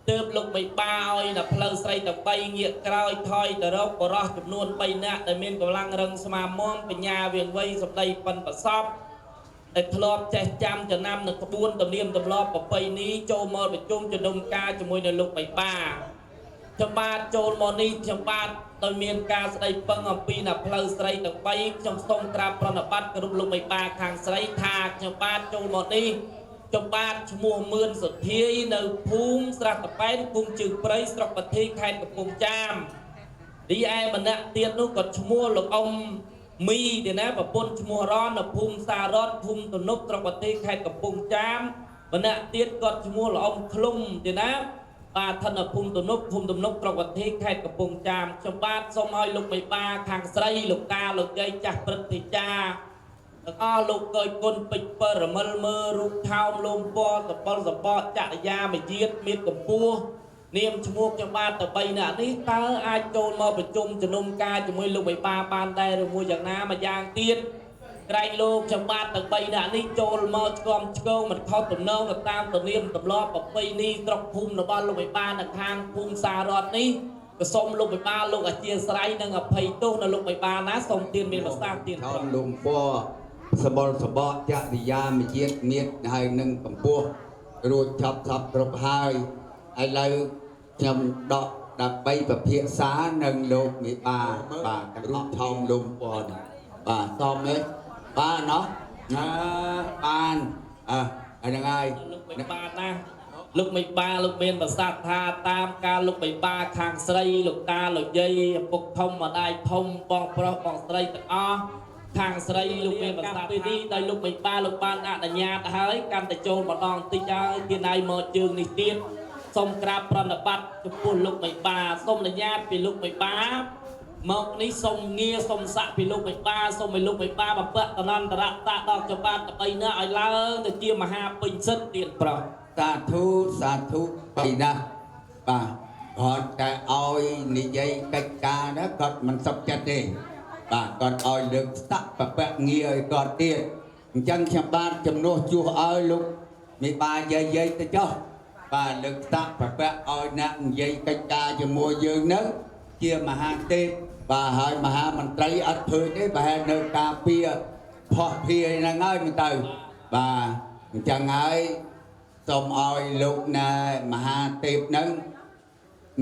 เติมลูกไม่บ้าอ้อยนับเพลย์ใส่ตับใบเงียกรอยถอยแต่รบก็รอจำนวนใบหน้าแต่เมียนกำลังรังสมามองปัญญาเวียงไว้สำได้ปันประสอบแต่ทลอบใจจำจะนำหนึ่งขบวนตำเนียมตำลอบกับใบนี้โจมอไปจุ่มจะดมกาจะมวยในลูกไม่บ้าชาวบ้านโจลมอนี่ชาวบ้านโดยเมียนกาสไลปังอปีนับเพลย์ใส่ตับใบจงทรงกราบประนบัตกรุบลงไม่บ้าทางใส่ทากชาวบ้านโจลมอนี่ชาวบ้านชมัวเมือนสุดที่ในภูมิสระตะแป้นภูมิจึงไปสระปฏิแข่งกับภูมิจามดีไอมันเนี่ยเตียนนู้กดชมัวหลงอมมีเดี๋ยวนะแบบปนชมัวร้อนภูมิสารอดภูมิตุนกสระปฏิแข่งกับภูมิจามมันเนี่ยเตียนกดชมัวหลงอมคลุ้มเดี๋ยวนะปาธนภูมิตุนกภูมิตุนกตระวันที่แค่กับภูมิจามชาวบ้านสมัยลูกไม่บ้าทางใส่ลูกกาลูกใหญ่จากปฏิจาแล้วก็ลูกเกยคนปิดเปิดมือมือรูปเท้าลมปอตะปอนสปอจักรยาไม่เยียดมีดกับปูเนียมชมวกชาวบ้านแต่ใบหน้านี้ตาอาโจนมาประจุมจะนมกาจะมวยลูกไม่บ้าปานได้หรือมวยอย่างน้ามายางเตี้ยไกลโลกชาวบ้านแต่ใบหน้านี้โจลมาจอมเชิงมันเข้าตุ่มเน่าตามตุ่มเนียมตุ่มล้อกับใบนี้ตรอกภูมิในบ้านลูกไม่บ้าในทางภูมิสารอดนี้ก็ส่งลูกไม่บ้าลูกอาเจียสไลด์นั่งกับไผ่ตู้ในลูกไม่บ้านะส่งเตียนเป็นภาษาเตียน ทอนลุงพ่อสบอลสบอจะดิยาไม่เยียดเมียดให้หนึ่งกับพวกรูดชับชับรบหายไอ้เลยจำดอกดับใบแบบเพียสาหนึ่งลูกมีปลากันรูดทองลุงพ่อปลาซ้อมไหมปลาเนาะปานอะไรยังไง ลูกไม่บ้านะลูกไม่บ้าลูกเมียนภาษาทาตามการลูกไม่บ้าทางใส่ลูกตาลูกใหญ่ปกทมมาได้ทมปองเพราะปองใส่ตะอ้อทางใส่ลูกเมียนภาษาปีนี้ได้ลูกไม่บ้าลูกบ้านอาญาตหายการแต่โจรมาดองติดใจกินไอหมอจึงนิเตียนส้มกราบประนบัตจะปุ่นลูกไม่บ้าส้มระยะเป็นลูกไม่บ้าหมอกนี้ส้มเงี้ยส้มสะเป็นลูกไม่บ้าส้มเป็นลูกไม่บ้าแบบเปิดตะนันตะระตะดอกจะบ้านตะไปเนื้อไอเล่าแต่เจียมหาปิ่นเส้นเตียนเปล่าสาธุไปนะป่าก่อนแต่อ้อยนี่ยัยกัจจานะก่อนมันสับจัดเองป่าก่อนอ้อยเลือกตักแบบเงี้ยก่อนเตี้ยจังชาวบ้านจำนวนชัวอ้อยลูกมีป่ายัยแต่เจ้าป่าเลือกตักแบบอ้อยนั่งยัยกัจจาจะมัวยืนนึกเกี่ยมหาเตี้ยป่าหายมหามันไตรอัดเผยได้ป่าเนื้อกาเปียพอเพียนะง่ายมันเตยป่าจังไงส่งอ้อยลูกนายมหาเทพนั้น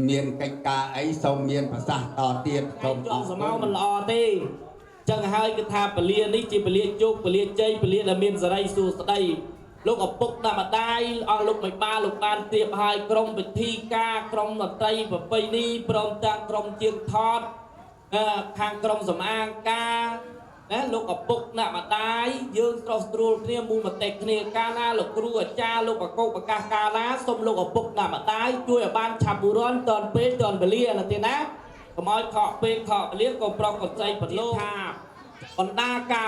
เมียนกัจจาไอ้ส่งเมียนภาษาต่อเตียนส่งออก สมองมันรอตีจังหายกระทาเปลี่ยนนี่จีเปลี่ยนจุกเปลี่ยนใจเปลี่ยนละเมียนสไลสู่สไลลูกกับปุกนำมาได้เอาลูกไม่บ้าลูกบานเตียบหายกรมเป็นที่กากรมหนักใจแบบไปนี่พร้อมจางกรมเจียงทอดทางกรมสมางกานะลูกกับปุกนำมาได้ยืนตรอสตรูเนี่ยมูมาเตะเนี่ยกาหน้าลูกครูอาจารย์ลูกกับโกกับกากาล้าสมลูกกับปุกนำมาได้ช่วยบ้านชาบุร้อนตอนเป๊ะตอนเบลียนะทีนะขโมยขอเป๊ะขอเลี้ยงกบปลอกกบใจปัดโลกบรรดากา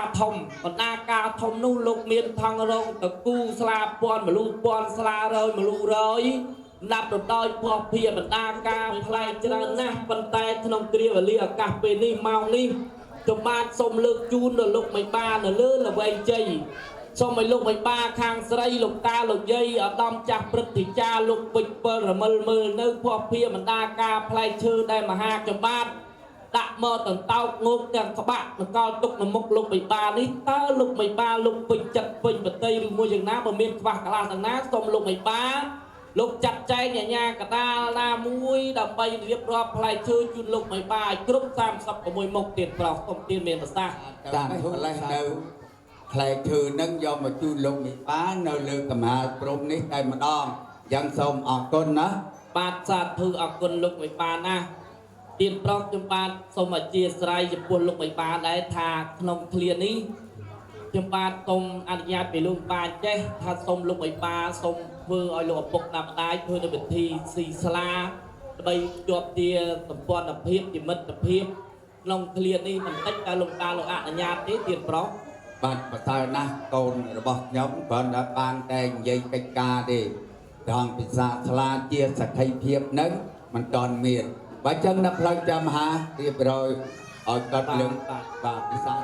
ทมนู่นลูกเมียนทางรงตะกูสลาปอนมาลูปอนสลาเลยมาลูเลยนับดดอยพอเพียบรรดากาพลายจรานะบรรไตขนมเกลียวเลียกาเปนี่เมานี่จมบ้านสมเลือกจูนเดือลูกไม่บ้าเดือเลื่อนละใบใจสมไม่ลูกไม่บ้าคางใส่ลูกตาลูกใหญ่เอาดำจากปฏิจาลูกปิดเปิดมือเนื้อพอเพียบรรดากาพลายชื่อได้มาหาจมบ้านต ដាក់មកតន្តោកងោកទាំងក្បាក់នកលទុកនៅមុខលោកបិបានេះតើលោកបិបាលោកពេញចិត្តពេញបតីឬមួយយ៉ាងណាបើមានខ្វះកន្លះទាំងណាសូមលោកបិបាលោកចាត់ចែងអាញាកដាលណាមួយដើម្បីរៀបរាប់ផ្លែឈើជូនលោកបិបាឲ្យគ្រប់36មុខទៀតប្រុសសូមទានមានប្រសាសន៍តាមផ្លែនៅផ្លែឈើនឹងយកមកជូនលោកបិបានៅលើកម្រាលព្រំនេះតែម្ដងយ៉ាងសូមអរគុណណាបាទសាធុអរគុណលោកបិបាណាទានប្រុសខ្ញុំបាទសូមអធិស្ឋានចំពោះលោកបិបាដែរថាក្នុងឃ្លានេះខ្ញុំបាទសូមអនុញ្ញាតពីលោកបាទចេះថាសូមលោកបិបាសូមធ្វើឲ្យលោកឪពុកណាម្ដាយធ្វើនៅពិធីស៊ីស្លាដើម្បីជាប់ជាសម្ព័ន្ធភាពជាមិត្តភាពក្នុងឃ្លានេះមិនតិចតែលោកតាលោកអនុញ្ញាតទេទានប្រុសបាទប្រសើរណាស់កូនរបស់ខ្ញុំគ្រាន់តែបានតែនិយាយកិច្ចការទេត្រង់ភាសាស្លាជាសក្ខីភាពនឹងមិនតាន់មានបើចឹងនៅផ្លូវចាំមហារៀបរយឲ្យកាត់លើបាទភាសា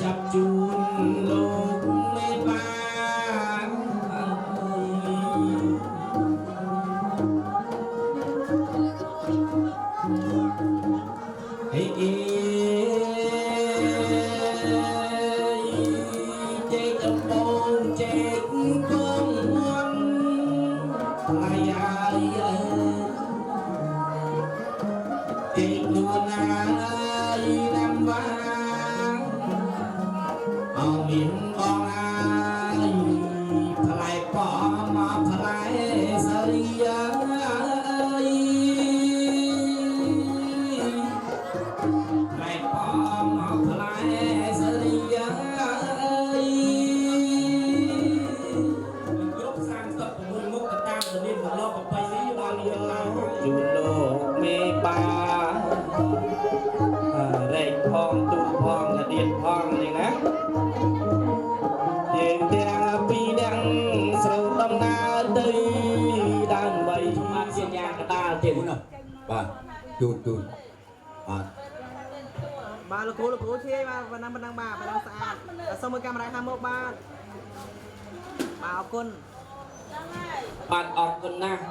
ចាប់ជូនលោកមេ chun bà là cô chê bà đang bà đang xa xong rồi camera hai một ba con បាទអរគុណណាស់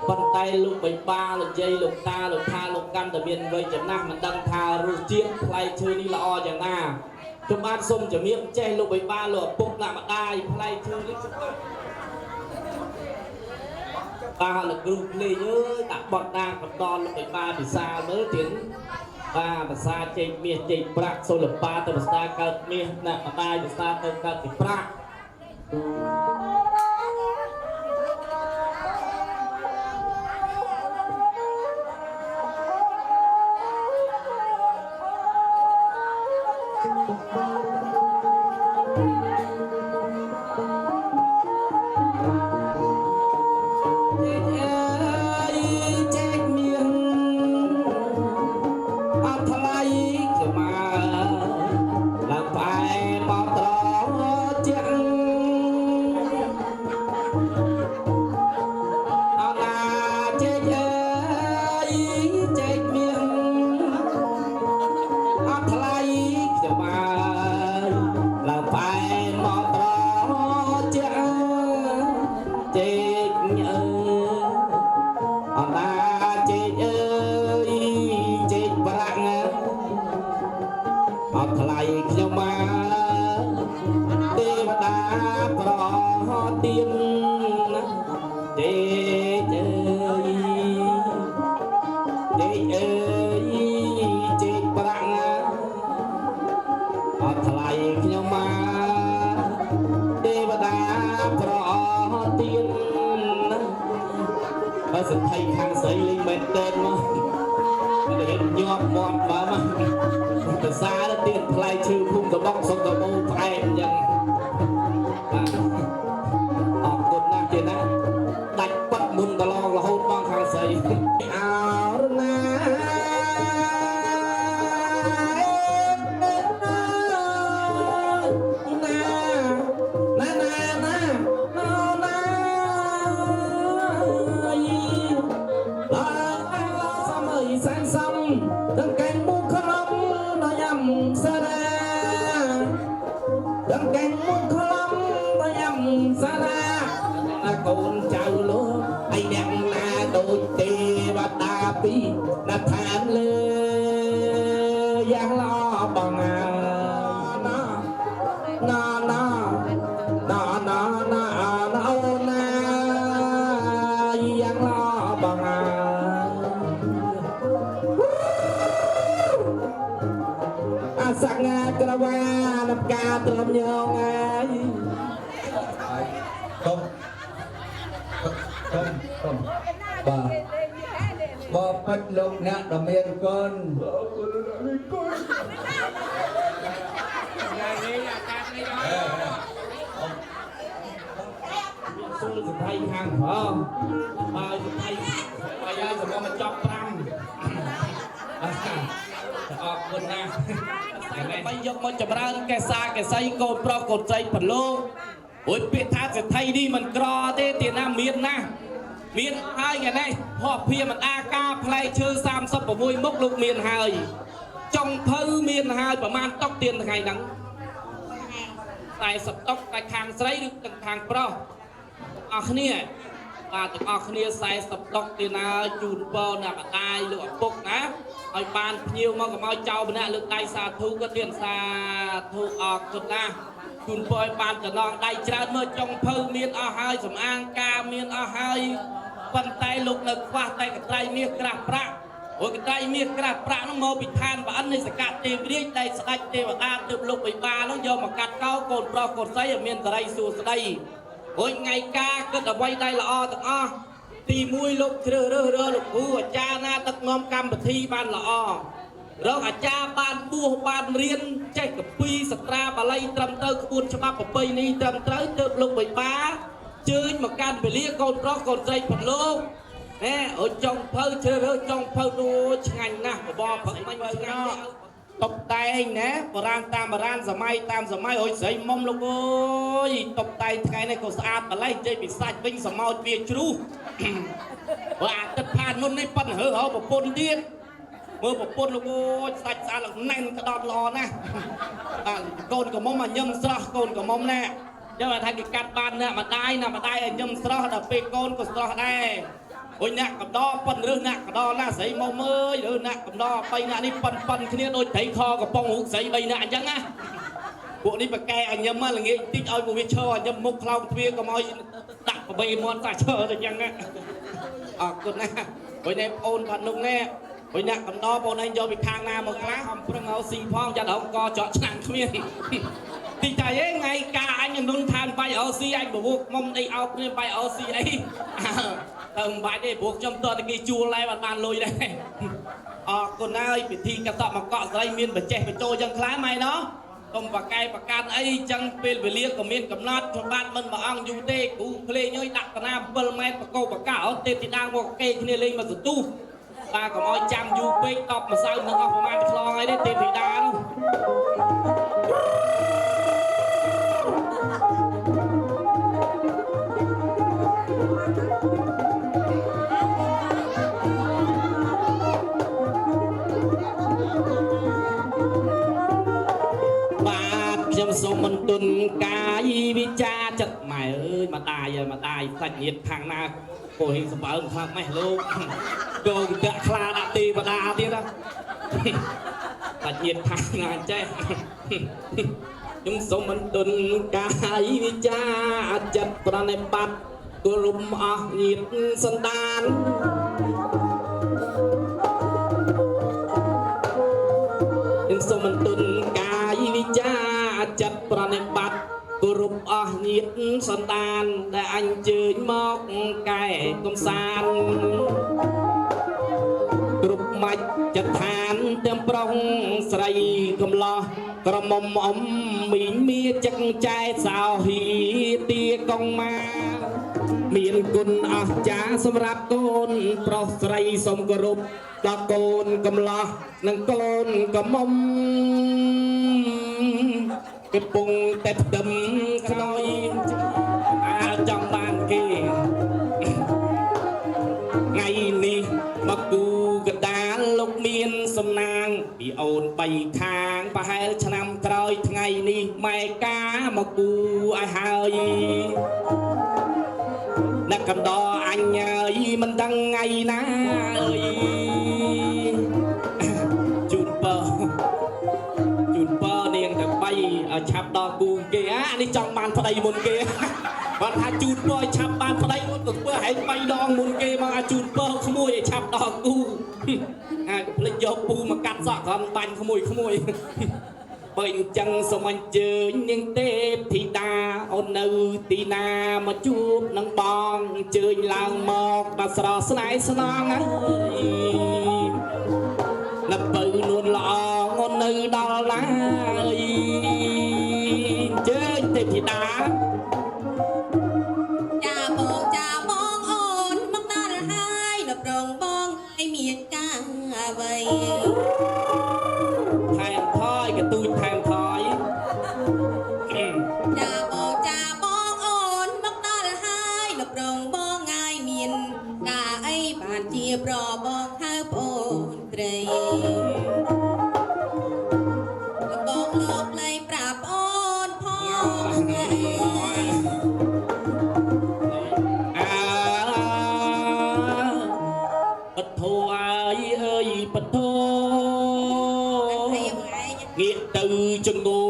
ប៉ុន្តែលោកបិបាលោកយាយលោកតាលោកថាលោកកាន់តែមានវ័យចំណាស់មិនដឹងថារសជាតិផ្លែឈើនេះល្អយ៉ាងណាខ្ញុំបាទសូមជំរាបចេះលោកបិបាលោកឪពុកអ្នកម្ដាយផ្លែឈើនេះបាទលោកគ្រូភ្លេងអើយដាក់បត់ដាងបន្តលោកបិបាពិសាមើលទៀតបាទភាសាចេញមាសចេញប្រាក់សូលបាទៅភាសាកើតមាសអ្នកម្ដាយភាសាទៅកើតពីប្រាក់ សិទ្ធិខាងស្រីលេងមែនតើមកតែញាប់មាត់បើមកភាសាទៅទៀតផ្លែឈើភូមិតបកសុខតបោផ្អែមអញ្ចឹងអរគុណណាស់ទៀតណាដាច់ប៉ាត់មុនតឡងរហូតមកខាងស្រីអរណាកូនចៅលោកឲ្យអ្នកណាដូចទេវតាពីណាឋានលើយ៉ាងល្អបងណាណាណាណាណាណាអូនណាយ៉ាងល្អបងណាអាសងាក្រវានការត្រឹមញងហើយកុំបាទបបិទ្ធលោកអ្នកដ៏មានគុណសួរសុភ័យខាងផងបើសុភ័យបើយ៉ាងសម្រាប់មកចប់5អរគុណណាស់តែយកមកចម្រើនកេសាកេសីកូនប្រុសកូនស្រីប្រឡូកអូយពាក្យថាសេដ្ឋីនេះមិនក្រទេទីណាមានណាស់មានហើយថ្ងៃនេះហោះភៀមិនអាការផ្លែឈើ36មុខលោកមានហើយចុងភៅមានហើយប្រមាណតុកទៀនថ្ងៃហ្នឹង40តុកតែខាងស្រីឬទាំងខាងប្រុសអស់គ្នាបាទទាំងអស់គ្នា40តុកទៀនហើយជូនពរអ្នកម្ដាយលោកឪពុកណាឲ្យបានភ្ញៀវមកកុំឲ្យចោលម្នាក់លើកដៃសាធុក៏ទៀនសាធុអរគុណណាស់ជូនពរឲ្យបានចំណងដៃច្រើនមើលចុងភៅមានអស់ហើយសំអាងការមានអស់ហើយប៉ុន្តែលោកនៅខ្វះតែកត្រៃមាសក្រាស់ប្រាក់អូកត្រៃមាសក្រាស់ប្រាក់នោះមកពីឋានប្រអិននៃសកតទេវរាជដែលស្ដេចទេវតាទើបលោកបិបានោះយកមកកាត់កោកូនប្រុសកូនស្រីឲ្យមានសិរីសួស្ដីអូយថ្ងៃការគិតអ្វីដែលល្អទាំងអស់ទី1លោកជ្រើសរើសលោកគ្រូអាចារ្យណាដឹកនាំកម្មវិធីបានល្អរកអាចារ្យបានបួសបានរៀនចេះកពីសត្រាបាលីត្រឹមត្រូវក្បួនច្បាប់ប្រពៃណីត្រឹមត្រូវទើបលោកបិបាជើញមកកាន់វេលាកូនប្រុសកូនស្រីប្រឡូកអូចុងភៅជ្រើសរើសចុងភៅនោះឆ្ងាញ់ណាស់បបរផឹកមិញឆ្ងាញ់ណាស់តុបតែងណាបុរាណតាមបុរាណសម័យតាមសម័យអុយស្រីមុំលោកអើយតុបតែងថ្ងៃនេះក៏ស្អាតម្លេះចេញពីសាច់វិញសមោចវាជ្រុះបើអាទឹកផានមុននេះប៉ិនហើរប្រពន្ធទៀត មើលប្រពន្ធលោកអូសាច់ស្អាតឡើងណែនក្តោបល្អណាស់កូនកំមុំមកញឹមស្រស់កូនកំមុំណាយកថាគេកាត់បានណាម្ដាយឲ្យញឹមស្រស់ដល់ពេលកូនក៏ស្រស់ដែរអូយអ្នកកំដរប៉ុនឬអ្នកកំដរណាស្រីមកមើលឬអ្នកកំដរ3អ្នកនេះប៉ុនគ្នាដូចត្រីខកំប៉ុងរូបស្រី3អ្នកអញ្ចឹងណាពួកនេះប្រកែឲ្យញឹមល្ងាចតិចឲ្យពួកវាឈរញឹមមុខខ្លោងទ្វារកុំឲ្យដាក់ប្របីមាត់សាឈរទៅអញ្ចឹងណាអរគុណណាអូយនេះអូនបាត់នោះណែអូយអ្នកកំដរបងឯងយកពីខាងណាមកខ្លះអំប្រឹងឲ្យស៊ីផងយ៉ាត់ហងកចកឆ្នាំគ្មានទីតែឯងថ្ងៃការអញនុនឋានបាយអូស៊ីអញបវុកមុំអីអោគ្នាបាយអូស៊ីអីទៅមិនបាច់ទេព្រោះខ្ញុំតើគេជួលហើយបានលុយដែរអរគុណហើយពិធីកសបមកកក់ស្រីមានបច្ចេកបញ្ចូលយ៉ាងខ្លាំងម៉ែណោះកុំប្រកែប្រកាសអីចឹងពេលវេលាក៏មានកំណត់ច្បាប់មិនមួយអង្គយូរទេគ្រូភ្លេងអើយដាក់តាណា7ម៉ែត្របកោបកោអត់ទេទីដាងមកគេគ្នាលេងមកសន្ទុះបាទកុំឲ្យចាំយូរពេក10ម្សៅនឹងអស់ប្រហែលឆ្លងហើយទេទេទីដានោះ សូមមិនទុនកាយវិចាចិត្តម៉ែអើយម្ដាយសាច់ញាតិខាងណាពោះហេងសម្បើមខាងម៉េះលោកកូនតាក់ខ្លាដាក់ទេវតាទៀតណាសាច់ញាតិខាងណាចេះខ្ញុំសូមមិនទុនកាយវិចាចិត្តប្រណិបត្តិគោរពអស់ញាតិសន្តានខ្ញុំសូមមិនទុនកាយវិចាចិត្តប្រណិបត្តិគោរពអស់ញាតិសន្តានដែលអញ្ជើញមកកែកំសាន្តគ្រប់មាច់ចិត្តឋានទាំងប្រុសស្រីកំឡោះក្រមុំអមមីងមាចឹកចែសោហ៊ីទាកងម៉ាមានគុណអស្ចារ្យសម្រាប់កូនប្រុសស្រីសូមគោរពដល់កូនកំឡោះនិងកូនក្រមុំកំពុងតែផ្ទឹមខ្នើយអាចចង់បានគេថ្ងៃនេះមកគូកដាលលោកមានសំណាងពីអូន3ខាងប្រហែលឆ្នាំក្រោយថ្ងៃនេះម៉ែកាមកគូឲ្យហើយអ្នកកំដរអញអើយមិនដឹងថ្ងៃណាអើយជូនពរនាងទៅ3ឆាប់ដល់គូគេនេះចង់បានប្តីមុនគេគាត់ថាជូនពរឆាប់បានប្តីមុនទៅធ្វើហែង3ដងមុនគេមកជូនពរក្មួយឲ្យឆាប់ដល់គូភ្លេចយកពូមកកាត់សក់គ្រាន់បាញ់ក្មួយបើអញ្ចឹងសូមអញ្ជើញនាងទេពធីតាអូននៅទីណាមកជួបនឹងបងអញ្ជើញឡើងមកដល់ស្រស់ស្នេហ៍ស្នងអើយនៅបើនួនល្អអូននៅដល់ណាអើយអញ្ជើញទេពធីតាចាបងអូនមកដល់ហើយដល់ប្រងបងឲ្យមានការអ្វីថែមថយកទូចថែមថយចាបងអូនមកដល់ហើយដល់ប្រងបងឲ្យមានការអីបានជាប្របងហៅប្អូនត្រីបងលោកលៃប្រាប់អូនផងបធូអើយបធូងាកទៅចងោ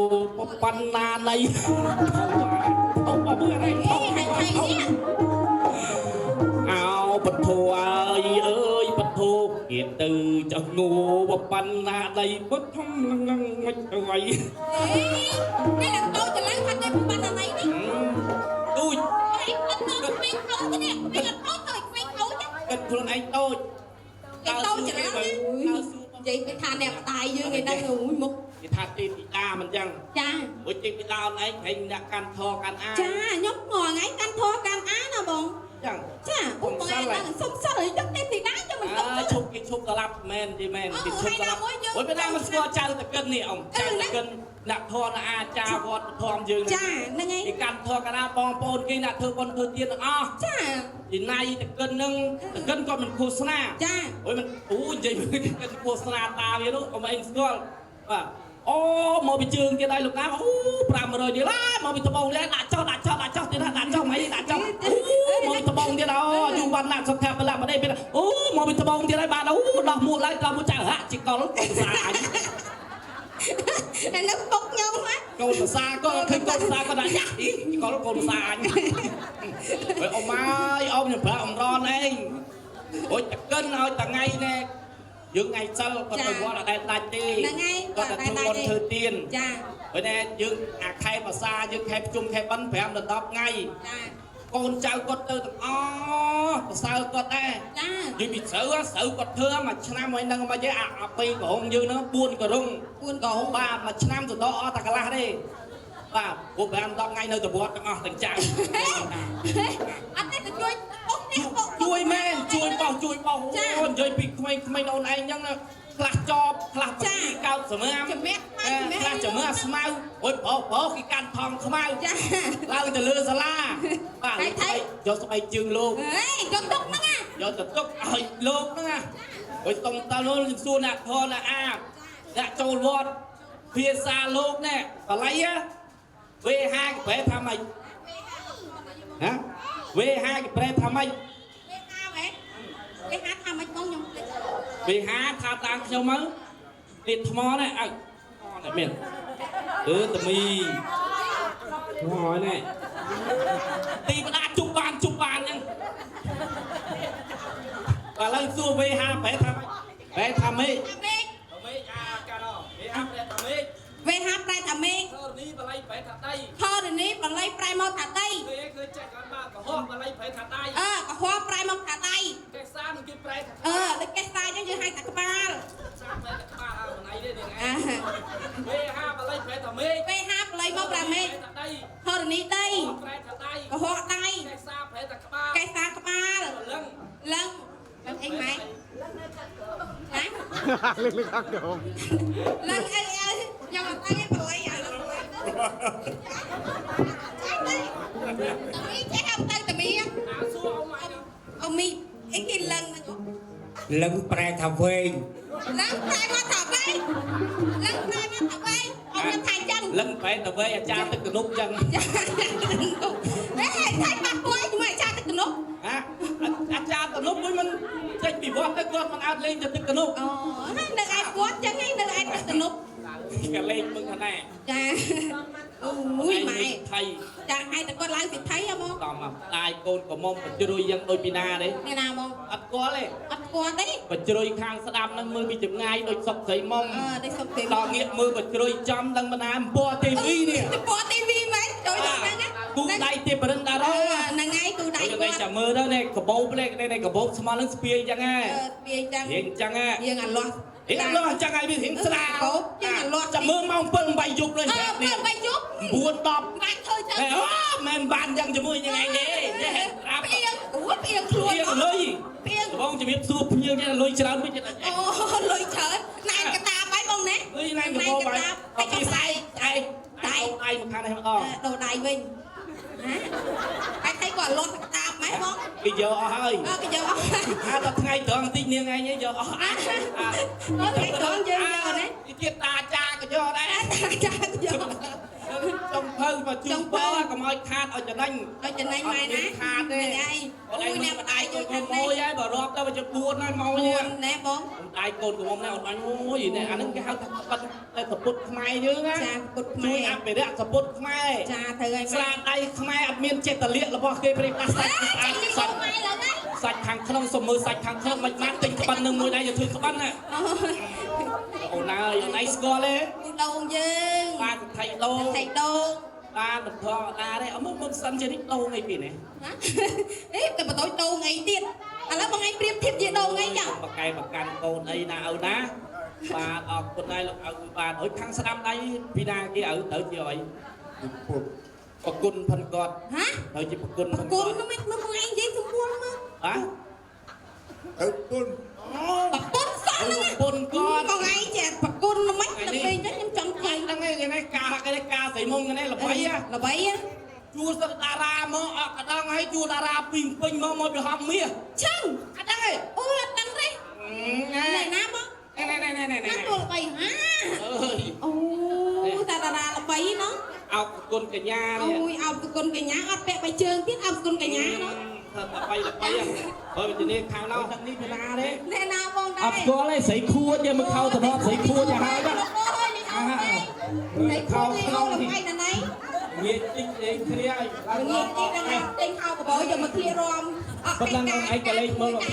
បណ្ណាណៃអូបើមើលអីអោបធូអើយបធូងាកទៅចងោបណ្ណាណៃពុតធំនឹងមិនទៅអីនេះឡើងតូចទៅឡើងខាត់ទៅបណ្ណាណៃនេះទូចគាត់ទៅក្មេងតូចនេះវាតូចទៅក្មេងតូចគាត់ខ្លួនឯងតូចតូចច្រើននិយាយពីថាអ្នកម្ដាយយើងឯហ្នឹងអូយមុខគេថាទេពីតាមិនចឹងចាអូទេពីតាអូនឯងឯងអ្នកកាន់ធរកាន់អាចាខ្ញុំងល់ថ្ងៃកាន់ធរកាន់អាណា បង ចឹង ចាអូបងឯងឡើងសុំសិលយកទេទីណាចាំមិនសុំសិល ឈប់គេឈប់ក្លាប់មែនទេមែនគេឈប់ក្លាប់អូយពេលណាមិនស្គាល់ចៅតកិននេះអ៊ំចៅតកិនអ្នកធនអាចារ្យវត្តធម្មយើង ចាហ្នឹងឯង គេកាន់ធរកណាបងប្អូនគេអ្នកធ្វើបុណ្យធ្វើទានទាំងអស់ ចា ពីណៃតកិននឹងតកិនគាត់មិនឃោសនា ចា អូយមិនអូនិយាយទៅគេឃោសនាតាវានោះអ៊ំឯងស្គាល់បាទអូមកពីជើងទៀតហើយលោកណាអូ500ទៀតឡាមកពីត្បូងទៀតដាក់ចោលទៀតណាដាក់ចោលមិនដាក់ចោលអូមកពីត្បូងទៀតអូយូរបានដាក់សុខៈបលៈមកនេះអូមកពីត្បូងទៀតហើយបាទអូដោះមួកឡើងដល់មួយចៅហាក់ជីកលកូនសាអញ តែនៅពុកខ្ញុំណា កូនសាក៏ឃើញកូនសាក៏ដាក់យ៉ាក់អីកូនសាអញហើយអ៊ំអើយអ៊ំខ្ញុំប្រាប់អ៊ំរនឯងអូយតកិនឲ្យតថ្ងៃនេះយើងថ្ងៃសិលគាត់ទៅវត្តអត់ដែលដាច់ទេគាត់ទៅធ្វើបុណ្យធ្វើទាន ចា ហើយណែយើងអាខែភាសាយើងខែប្រជុំខែបិណ្ឌ5ដល់10ថ្ងៃ ចា កូនចៅគាត់ទៅទាំងអស់ប្រសើរគាត់ដែរ ចា និយាយពីស្រូវគាត់ធ្វើមួយឆ្នាំហើយនឹងមកយើងអាពីក្រហងយើងហ្នឹង4ករុង 4ករុង បាទមួយឆ្នាំទៅដល់អស់តែកន្លះទេបាទពួក5 10ថ្ងៃនៅទៅវត្តទាំងអស់ទាំងចៅ អត់ទេទៅជួយពុកនេះពុក ជួយមែនជួយបោះអូនិយាយពីក្មេងៗអូនឯងអញ្ចឹងខ្លះចប់ខ្លះបជីកោតសម្រាប់ខ្លះចម្រាស់ស្មៅអូយប្រុសគេកាន់ថងខ្មៅ ចា ឡើងទៅលើសាលាបាទយកស្បែកជើងលោក ហេយកទុកហ្នឹងណា យកទៅទុកឲ្យលោកហ្នឹងណាអុយតុងតើលោកសួរអ្នកធនអ្នកអាអ្នកចូលវត្តភាសាលោកណែបល័យវេហាកប្រែថាម៉េចហ៎វេហាកប្រែថាម៉េច គេហាថាមិនបងខ្ញុំ វេហាថាតាមខ្ញុំមកនេះថ្មណែអើនេះមានតាមីថ្មហើយណែទីបដាជុំបានអញ្ចឹងឥឡូវសួរវេហាប្រែថាម៉េចប្រែថាម៉េច មេឃ មេឃអាកាណោវេហាប្រែថាមេឃ វេហាប្រែថាមេឃ ធរនេះបល័យប្រែថាដៃ ធរនេះបល័យប្រែមកថាដី ឃើញចេះកាន់បាកុហកបល័យប្រែថាដៃ កុហកប្រែមកថាដៃ កេសានឹងគេប្រែថា ដូចកេសាអញ្ចឹងយើងហៅថាក្បាល សាប្រែថាក្បាលអើណៃទេនេះ អា វេហាបល័យប្រែថាមេឃ វេហាបល័យមកប្រែមេឃ ថាដៃ ធរនេះដី ប្រែថាដៃ កុហកដៃ កេសាប្រែថាក្បាល កេសាក្បាល លឹង លឹងអីម៉ែណា លឹកអត់ដង លឹងអីខ្ញុំអត់តែបល័យអាលឹងមីចេះហៅទៅតាមី អាសួរអ៊ំមក អូមីអីគេលឹងហ្នឹង លឹងប្រែថាវែង លឹងប្រែមកថាវែងលឹងប្រែមកថាវែងអត់ថាចឹង លឹងប្រែថាវែងអាចារ្យទឹកកនុកចឹង ហេថៃបាត់ពួយជាមួយអាចារ្យទឹកកនុក អាចារ្យទឹកកនុកមួយមិនចេញពីវត្តទៅគាត់មិនអត់លេងទៅទឹកកនុក អូនៅឯគាត់ចឹងឯងនៅឯទឹកកនុក គេលេងมึงហ្នឹង ចាអូយម៉ែ ថៃ ចាឯតែគាត់ឡើងពីថៃហ៎បង តំមកដាយកូនកុំបជ្រុយយ៉ាងដូចពីណាទេ នេះណាបង អត់គាល់ទេ អត់គាត់ទេ បជ្រុយខាងស្ដាំហ្នឹងមើលពីចម្ងាយដូចសុកស្រីមុំ ដូចសុកទេ ដល់ងាកមើលបជ្រុយចំដឹងបណ្ណាអំពណ៌ TV នេះ ពណ៌ TV មែនចូលដល់ហ្នឹងណា គូដៃទេបរិន្តារោ ហ្នឹងហើយគូដៃ យើង គាត់ ចាំមើលទៅនេះកបោផ្លេកនេះកបោស្មោះហ្នឹងស្ពាយអញ្ចឹងហ៎ វាចឹង រៀងអញ្ចឹងហ៎ យើងអាលាស់ អីលោះអញ្ចឹងហើយវារៀងស្រាល កោបយើងអាលាស់ ចាំមើលម៉ោង7 8យប់នេះ នេះ 9 8យប់ 10 បាច់ធ្វើចឹង អូមិនបានយ៉ាងជាមួយនឹងឯងទេអាប់ ផ្អៀងផ្អៀងខ្លួន ផ្អៀងលុយ ផ្អៀង បងជំរាបសួរភ្ញៀវចេះលុយច្រើនវិញ អូលុយច្រើនណែកតាបាយបងណា លុយណែកបោបាយអត់ពីស្អែកឯងដៃមកខាងនេះម្ដង ដូរដៃវិញណាហើយថៃគាត់លាត់កតាម៉ែបង គេយកអស់ហើយ គេយកអស់ ដល់ថ្ងៃត្រង់បន្តិចនាងឯងយកអស់អត់ ថ្ងៃត្រង់យើងយកណា ទៀតតាចាក៏យកដែរ តាចាក៏យក ចុងភៅមកជុំពើកុំឲ្យខាតឲ្យចំណេញ ឲ្យចំណេញម៉ែណា ខាតទេ ហ្នឹងហើយអូយអ្នកបដៃ កូ ជួយ ន ខាង មួយ នេះ ហើយបើរាប់ទៅវា4ហើយមកនេះ ណែបង ដៃកូនក្រុមនេះអត់អញអូយនេះអានឹងគេហៅថាបាត់តែសពុតខ្មែរយើងណា ចាពុតខ្ ជួយ មែ អភិរក្សសពុតខ្មែរ ចាត្រូវហើយ ស្លាដៃខ្មែរអត់មានចិត្តលាករបស់គេព្រេងដាស់សាច់ស្អាតសាច់ ម៉ែឡើងហើយ សាច់ខាងក្នុងសុំមើលសាច់ខាងក្នុងមិនបានទិញក្បិននឹងមួយដៃទៅធ្វើក្បិនណាអូនណាយណៃស្គាល់ទេ ដូងយើង បាទថៃដូង ថៃដូង បាទមិនធម្មតាទេអត់មកសិនជានេះដូងអីពីនេះ អេតែបន្ទោដូងអីទៀតឥឡូវបងឯងប្រៀបធៀបជាដូងអីចា បកែបកាន់កូនអីណាឪណាបាទអរគុណដែរលោកឪបាទអើយខាងស្ដាំដៃពីណាគេឪទៅជាអី ពុត ហ ประกุลพันกอด ฮะ เราจะประกุล ประกุลnó mới anh dễ thương buồn mà ฮะ ตุน ประกุลsao ประกุลก่อน còn anh trẻประกุลnó mấy là về chắc em chọn ไอ้ thầy ตั้งไงกันไอ้กาไอ้กาใส่มงกันไอ้หลับไปอ่ะ là vậy á จูสดาราโมออกกระดังให้จูดาราปิงปิงโมโมไปหอมเมีย chăng กระดังไอ้ ôi đăng đấy này nam á นี่ nam tôi là vậy hả เอ้ย ôi ta là vậy nó เอากุลกันยาเนี่ย ôi ao tụi con cái nhá ấp bẹ bài trường tiết ao tụi con cái nhá nó ไปอ่ะเฮ้ยทีนี้ข่าวเราทั้งนี้พนาเด้ nè nào con อับ đây ก็เลยใส่ครัวเนี่ยมึงเข้าตลอดใส่ครัวจะหายป่ะ này không thì không là hay là này เงี้ยจริงเองเคลียร์ nghe đi đang làm tên khao của bố giờ mà kia rom Bắt lăng ai cái lấy mơ một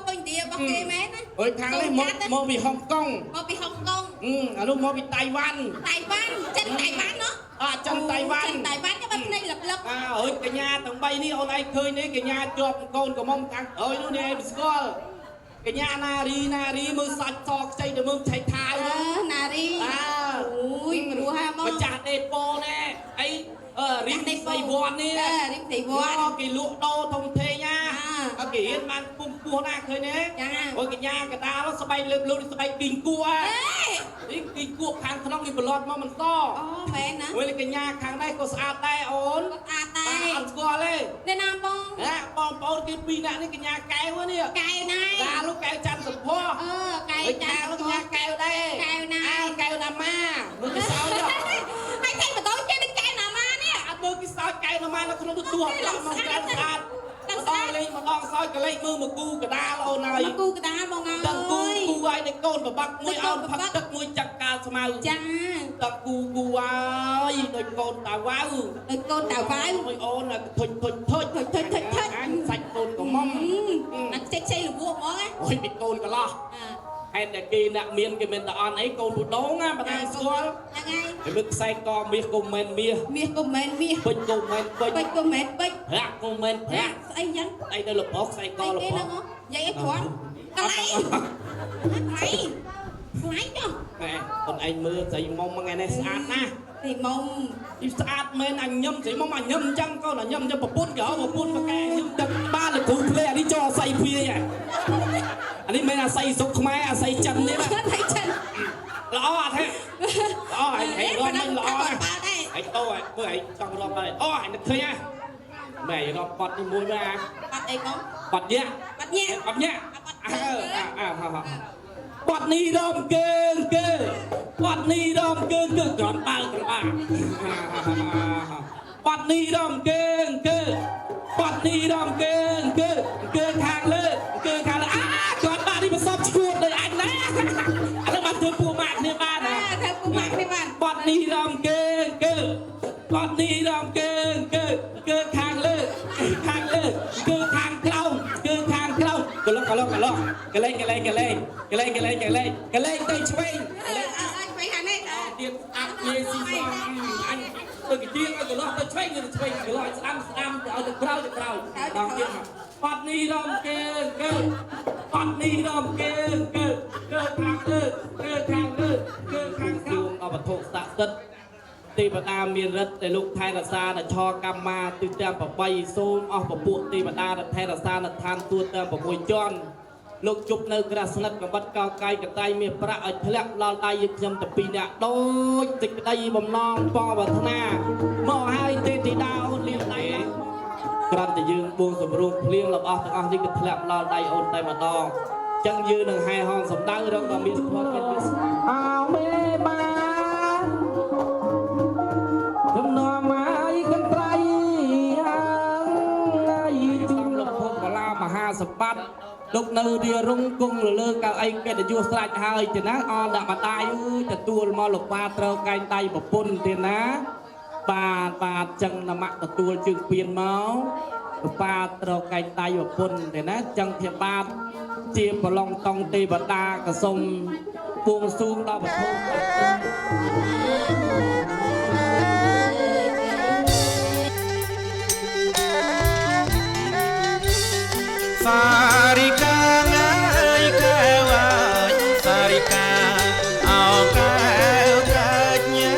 con đĩa bọc kê mé này เฮ้ยทางเลยโมบีฮ่องกง một bị Hồng Kông อันนู้นโมบีไต้หวัน Đài Ban chân Đài Ban nó จังไต้หวัน chân Đài Ban cái bên này lập lập เฮ้ยกัญญาตรงใบนี่เอาไอ้เคยนี่กัญญาจบโกนกับมองทางเฮ้ยนู่นนี่บิสกอลกัญญานารีมือสัตว์ตอกใจเดี๋ยวมึงใช้ทายนะ nà đi ui mà đùa ha มา mong จัดเดทโปแน่ไอ้ริมไซวอนนี่ riêng thị วอน vốn กี่ลุโตทงเทย่าเอากี่เห็นมันปุ่มปัวหน้าเคยเนี่ยโอ้ยกัญญากระดาแล้วสบายเร็วๆสบายกิ่งกัวนี่กิ่งกัวทางขนมนี่บลอดมามันซ้อ mẹ nè เว้ยกัญญาทางได้ก็สะอาดได้โอน à อั tay ดกัวเลย đây nam bông ปองปองกี่ปีน่ะนี่กัญญาแก้วเนี่ย cài này ดาลูกแก้วจันทร์สมพ่อ cài แก้วลูกยาแก้วได้ แก้วนะ แก้วนามามือกี่สาวเนี่ย hay thay mà tối chơi đến cài nào mà nè มือกี่สาวแก้วนามาแล้วคนนู้นตัวมันการสะอาดมันต้องเลยมันต้องซอยกระเลยมือมากูกระดาโอนอะไร mà cu cái đá bông ตังกู ơi กูไว้ในโกนแบบบักมวยเอาพักตักมวยจักการสมา cha ตังกูไว้โดยโกนตาว้าว đôi con đào phái มวยโอนน่ะถอยอันใส่โกนของมอม anh sẽ xây là vua món á โอ้ยไปโกนกันล่ะให้แต่กีน่ะเมียนกันเป็นตะออนไอ้โกนบุดโด้งอ่ะมาทางสวน là ngay ไอ้มึกใส่กอเมียกูเมนเมีย miệt cùng mệt miệt เป็นกูเมนเป็น bịch cùng mệt bịch พระกูเมนพระ xây dân ไอ้เดลปอกใส่กอ xây ล kia ปอ đâu ก không vậy ấy thoáng cái lấy cho แหมคนไอ้มือใส่มองมาไงในสะอาดนะ thì mong อีสะอาดเมนอันย่ำใส่มองมาย่ำจังก็น่ะย่ำจะปะปุ้นเหรอปะปุ้นมาแกย่ำจังบ้านเลยกูเพลอันนี้จอใส่เพียอ่ะอันนี้ไม่น่าใส่สุกไม้อ่ะใส่จันนี่นะ thấy chân ล้อแท้ล้อไอ้รอบมันล้อนะ ba đây ไอ้โต้เมื่อไอ้จังรอบไปอ้อไอ้นึกเคยอ่ะแม่รอบปัดนี่มวยมา bắt đây con ปัดเนี้ย bắt nhẹ ปัดเนี้ยปัดนี่ดอมเกินปัดนี่ดอมเกินก่อนบ้างปัดนี่ดอมเกินปัดนี่ดอมเกินทางเลยก่อนบ้านนี่มาซอบชูดเลยอันนะอันนั้นมันเถื่อนปูมากเนี่ยบ้านนะ theo cùng mặt đi bạn ปัดนี่ดอมเกินปัดนี่ดอมเกินทางเลยทางเคล้าก็ล็อกกะเล่ได้ช่วย anh phải hàng này เดี๋ยวอัพเยซีซองอันตัวกี่เดียงก็ล็อกได้ช่วยก็ล็อกสามเอาแต่เคล้าลองเดียวปัดนี่ดอมเกินปัดนี่ดอมเกินทางซูมเอาปะโถสะตึ๊ดตีปตามีรัตแต่ลูกไทยรัศาแต่ชอกรรมมาตื่นเต้นปะใบซูมเอาปะปุตีปตาแต่ไทยรัศาแต่ทานตัวเติมปะมวยจอนลูกจุบในกระสนัดกับวัดเก่าไกลกับไตมีพระอัจฉริยะลาไตยึดยำแต่ปีเนี่ยโดยติดไตบ่มนองปอวัฒนาหม้อให้เตติดาวเลี้ยงไตกระจะยืนบวงสมรูปเลี้ยงหลับออกทั้งอันที่กระทะลาไตโอนไตมาดองจังยืนหนึ่งให้ห้องสำดังเรื่องก็มีสปอร์ตเป็นเอาเมมาทำนอมาอีกันไตจุ่มลงพงกลามหาสมบัติลูกเนื้อเดียรุ่งกุ้งเลือกเอาไอ้แกจะยูสไลด์หายจะนะออนดับมาตายจะตัวมอหลบปลาเตาไก่ไตแบบปุ่นเตียนะปลาจังน้ำมันตัวจึงเปลี่ยนเมาปลาเตาไก่ไตแบบปุ่นเตียนะจังเทียบปลาเจียบลองตองตีบตากระสมปวงซูงดาวแบบพุ่ง Sarika ngai kawai Sarika au kau katnya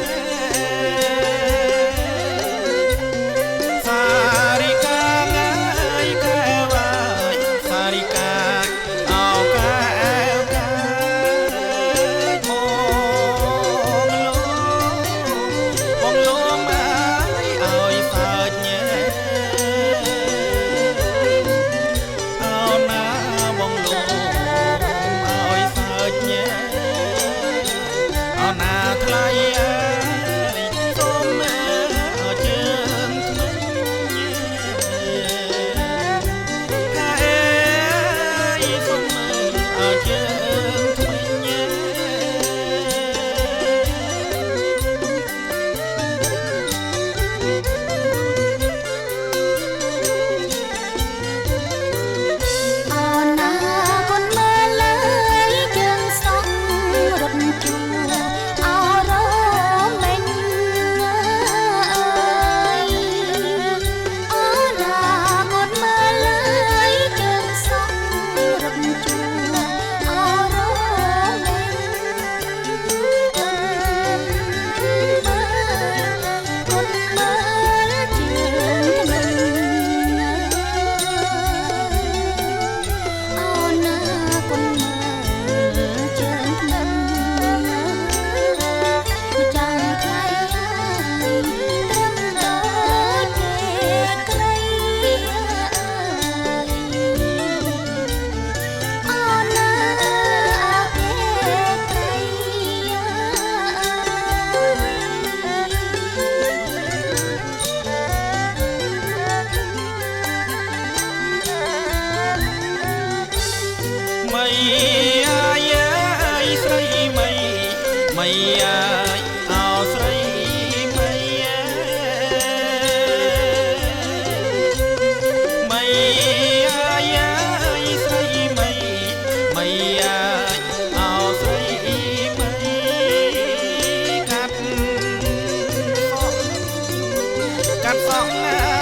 ងា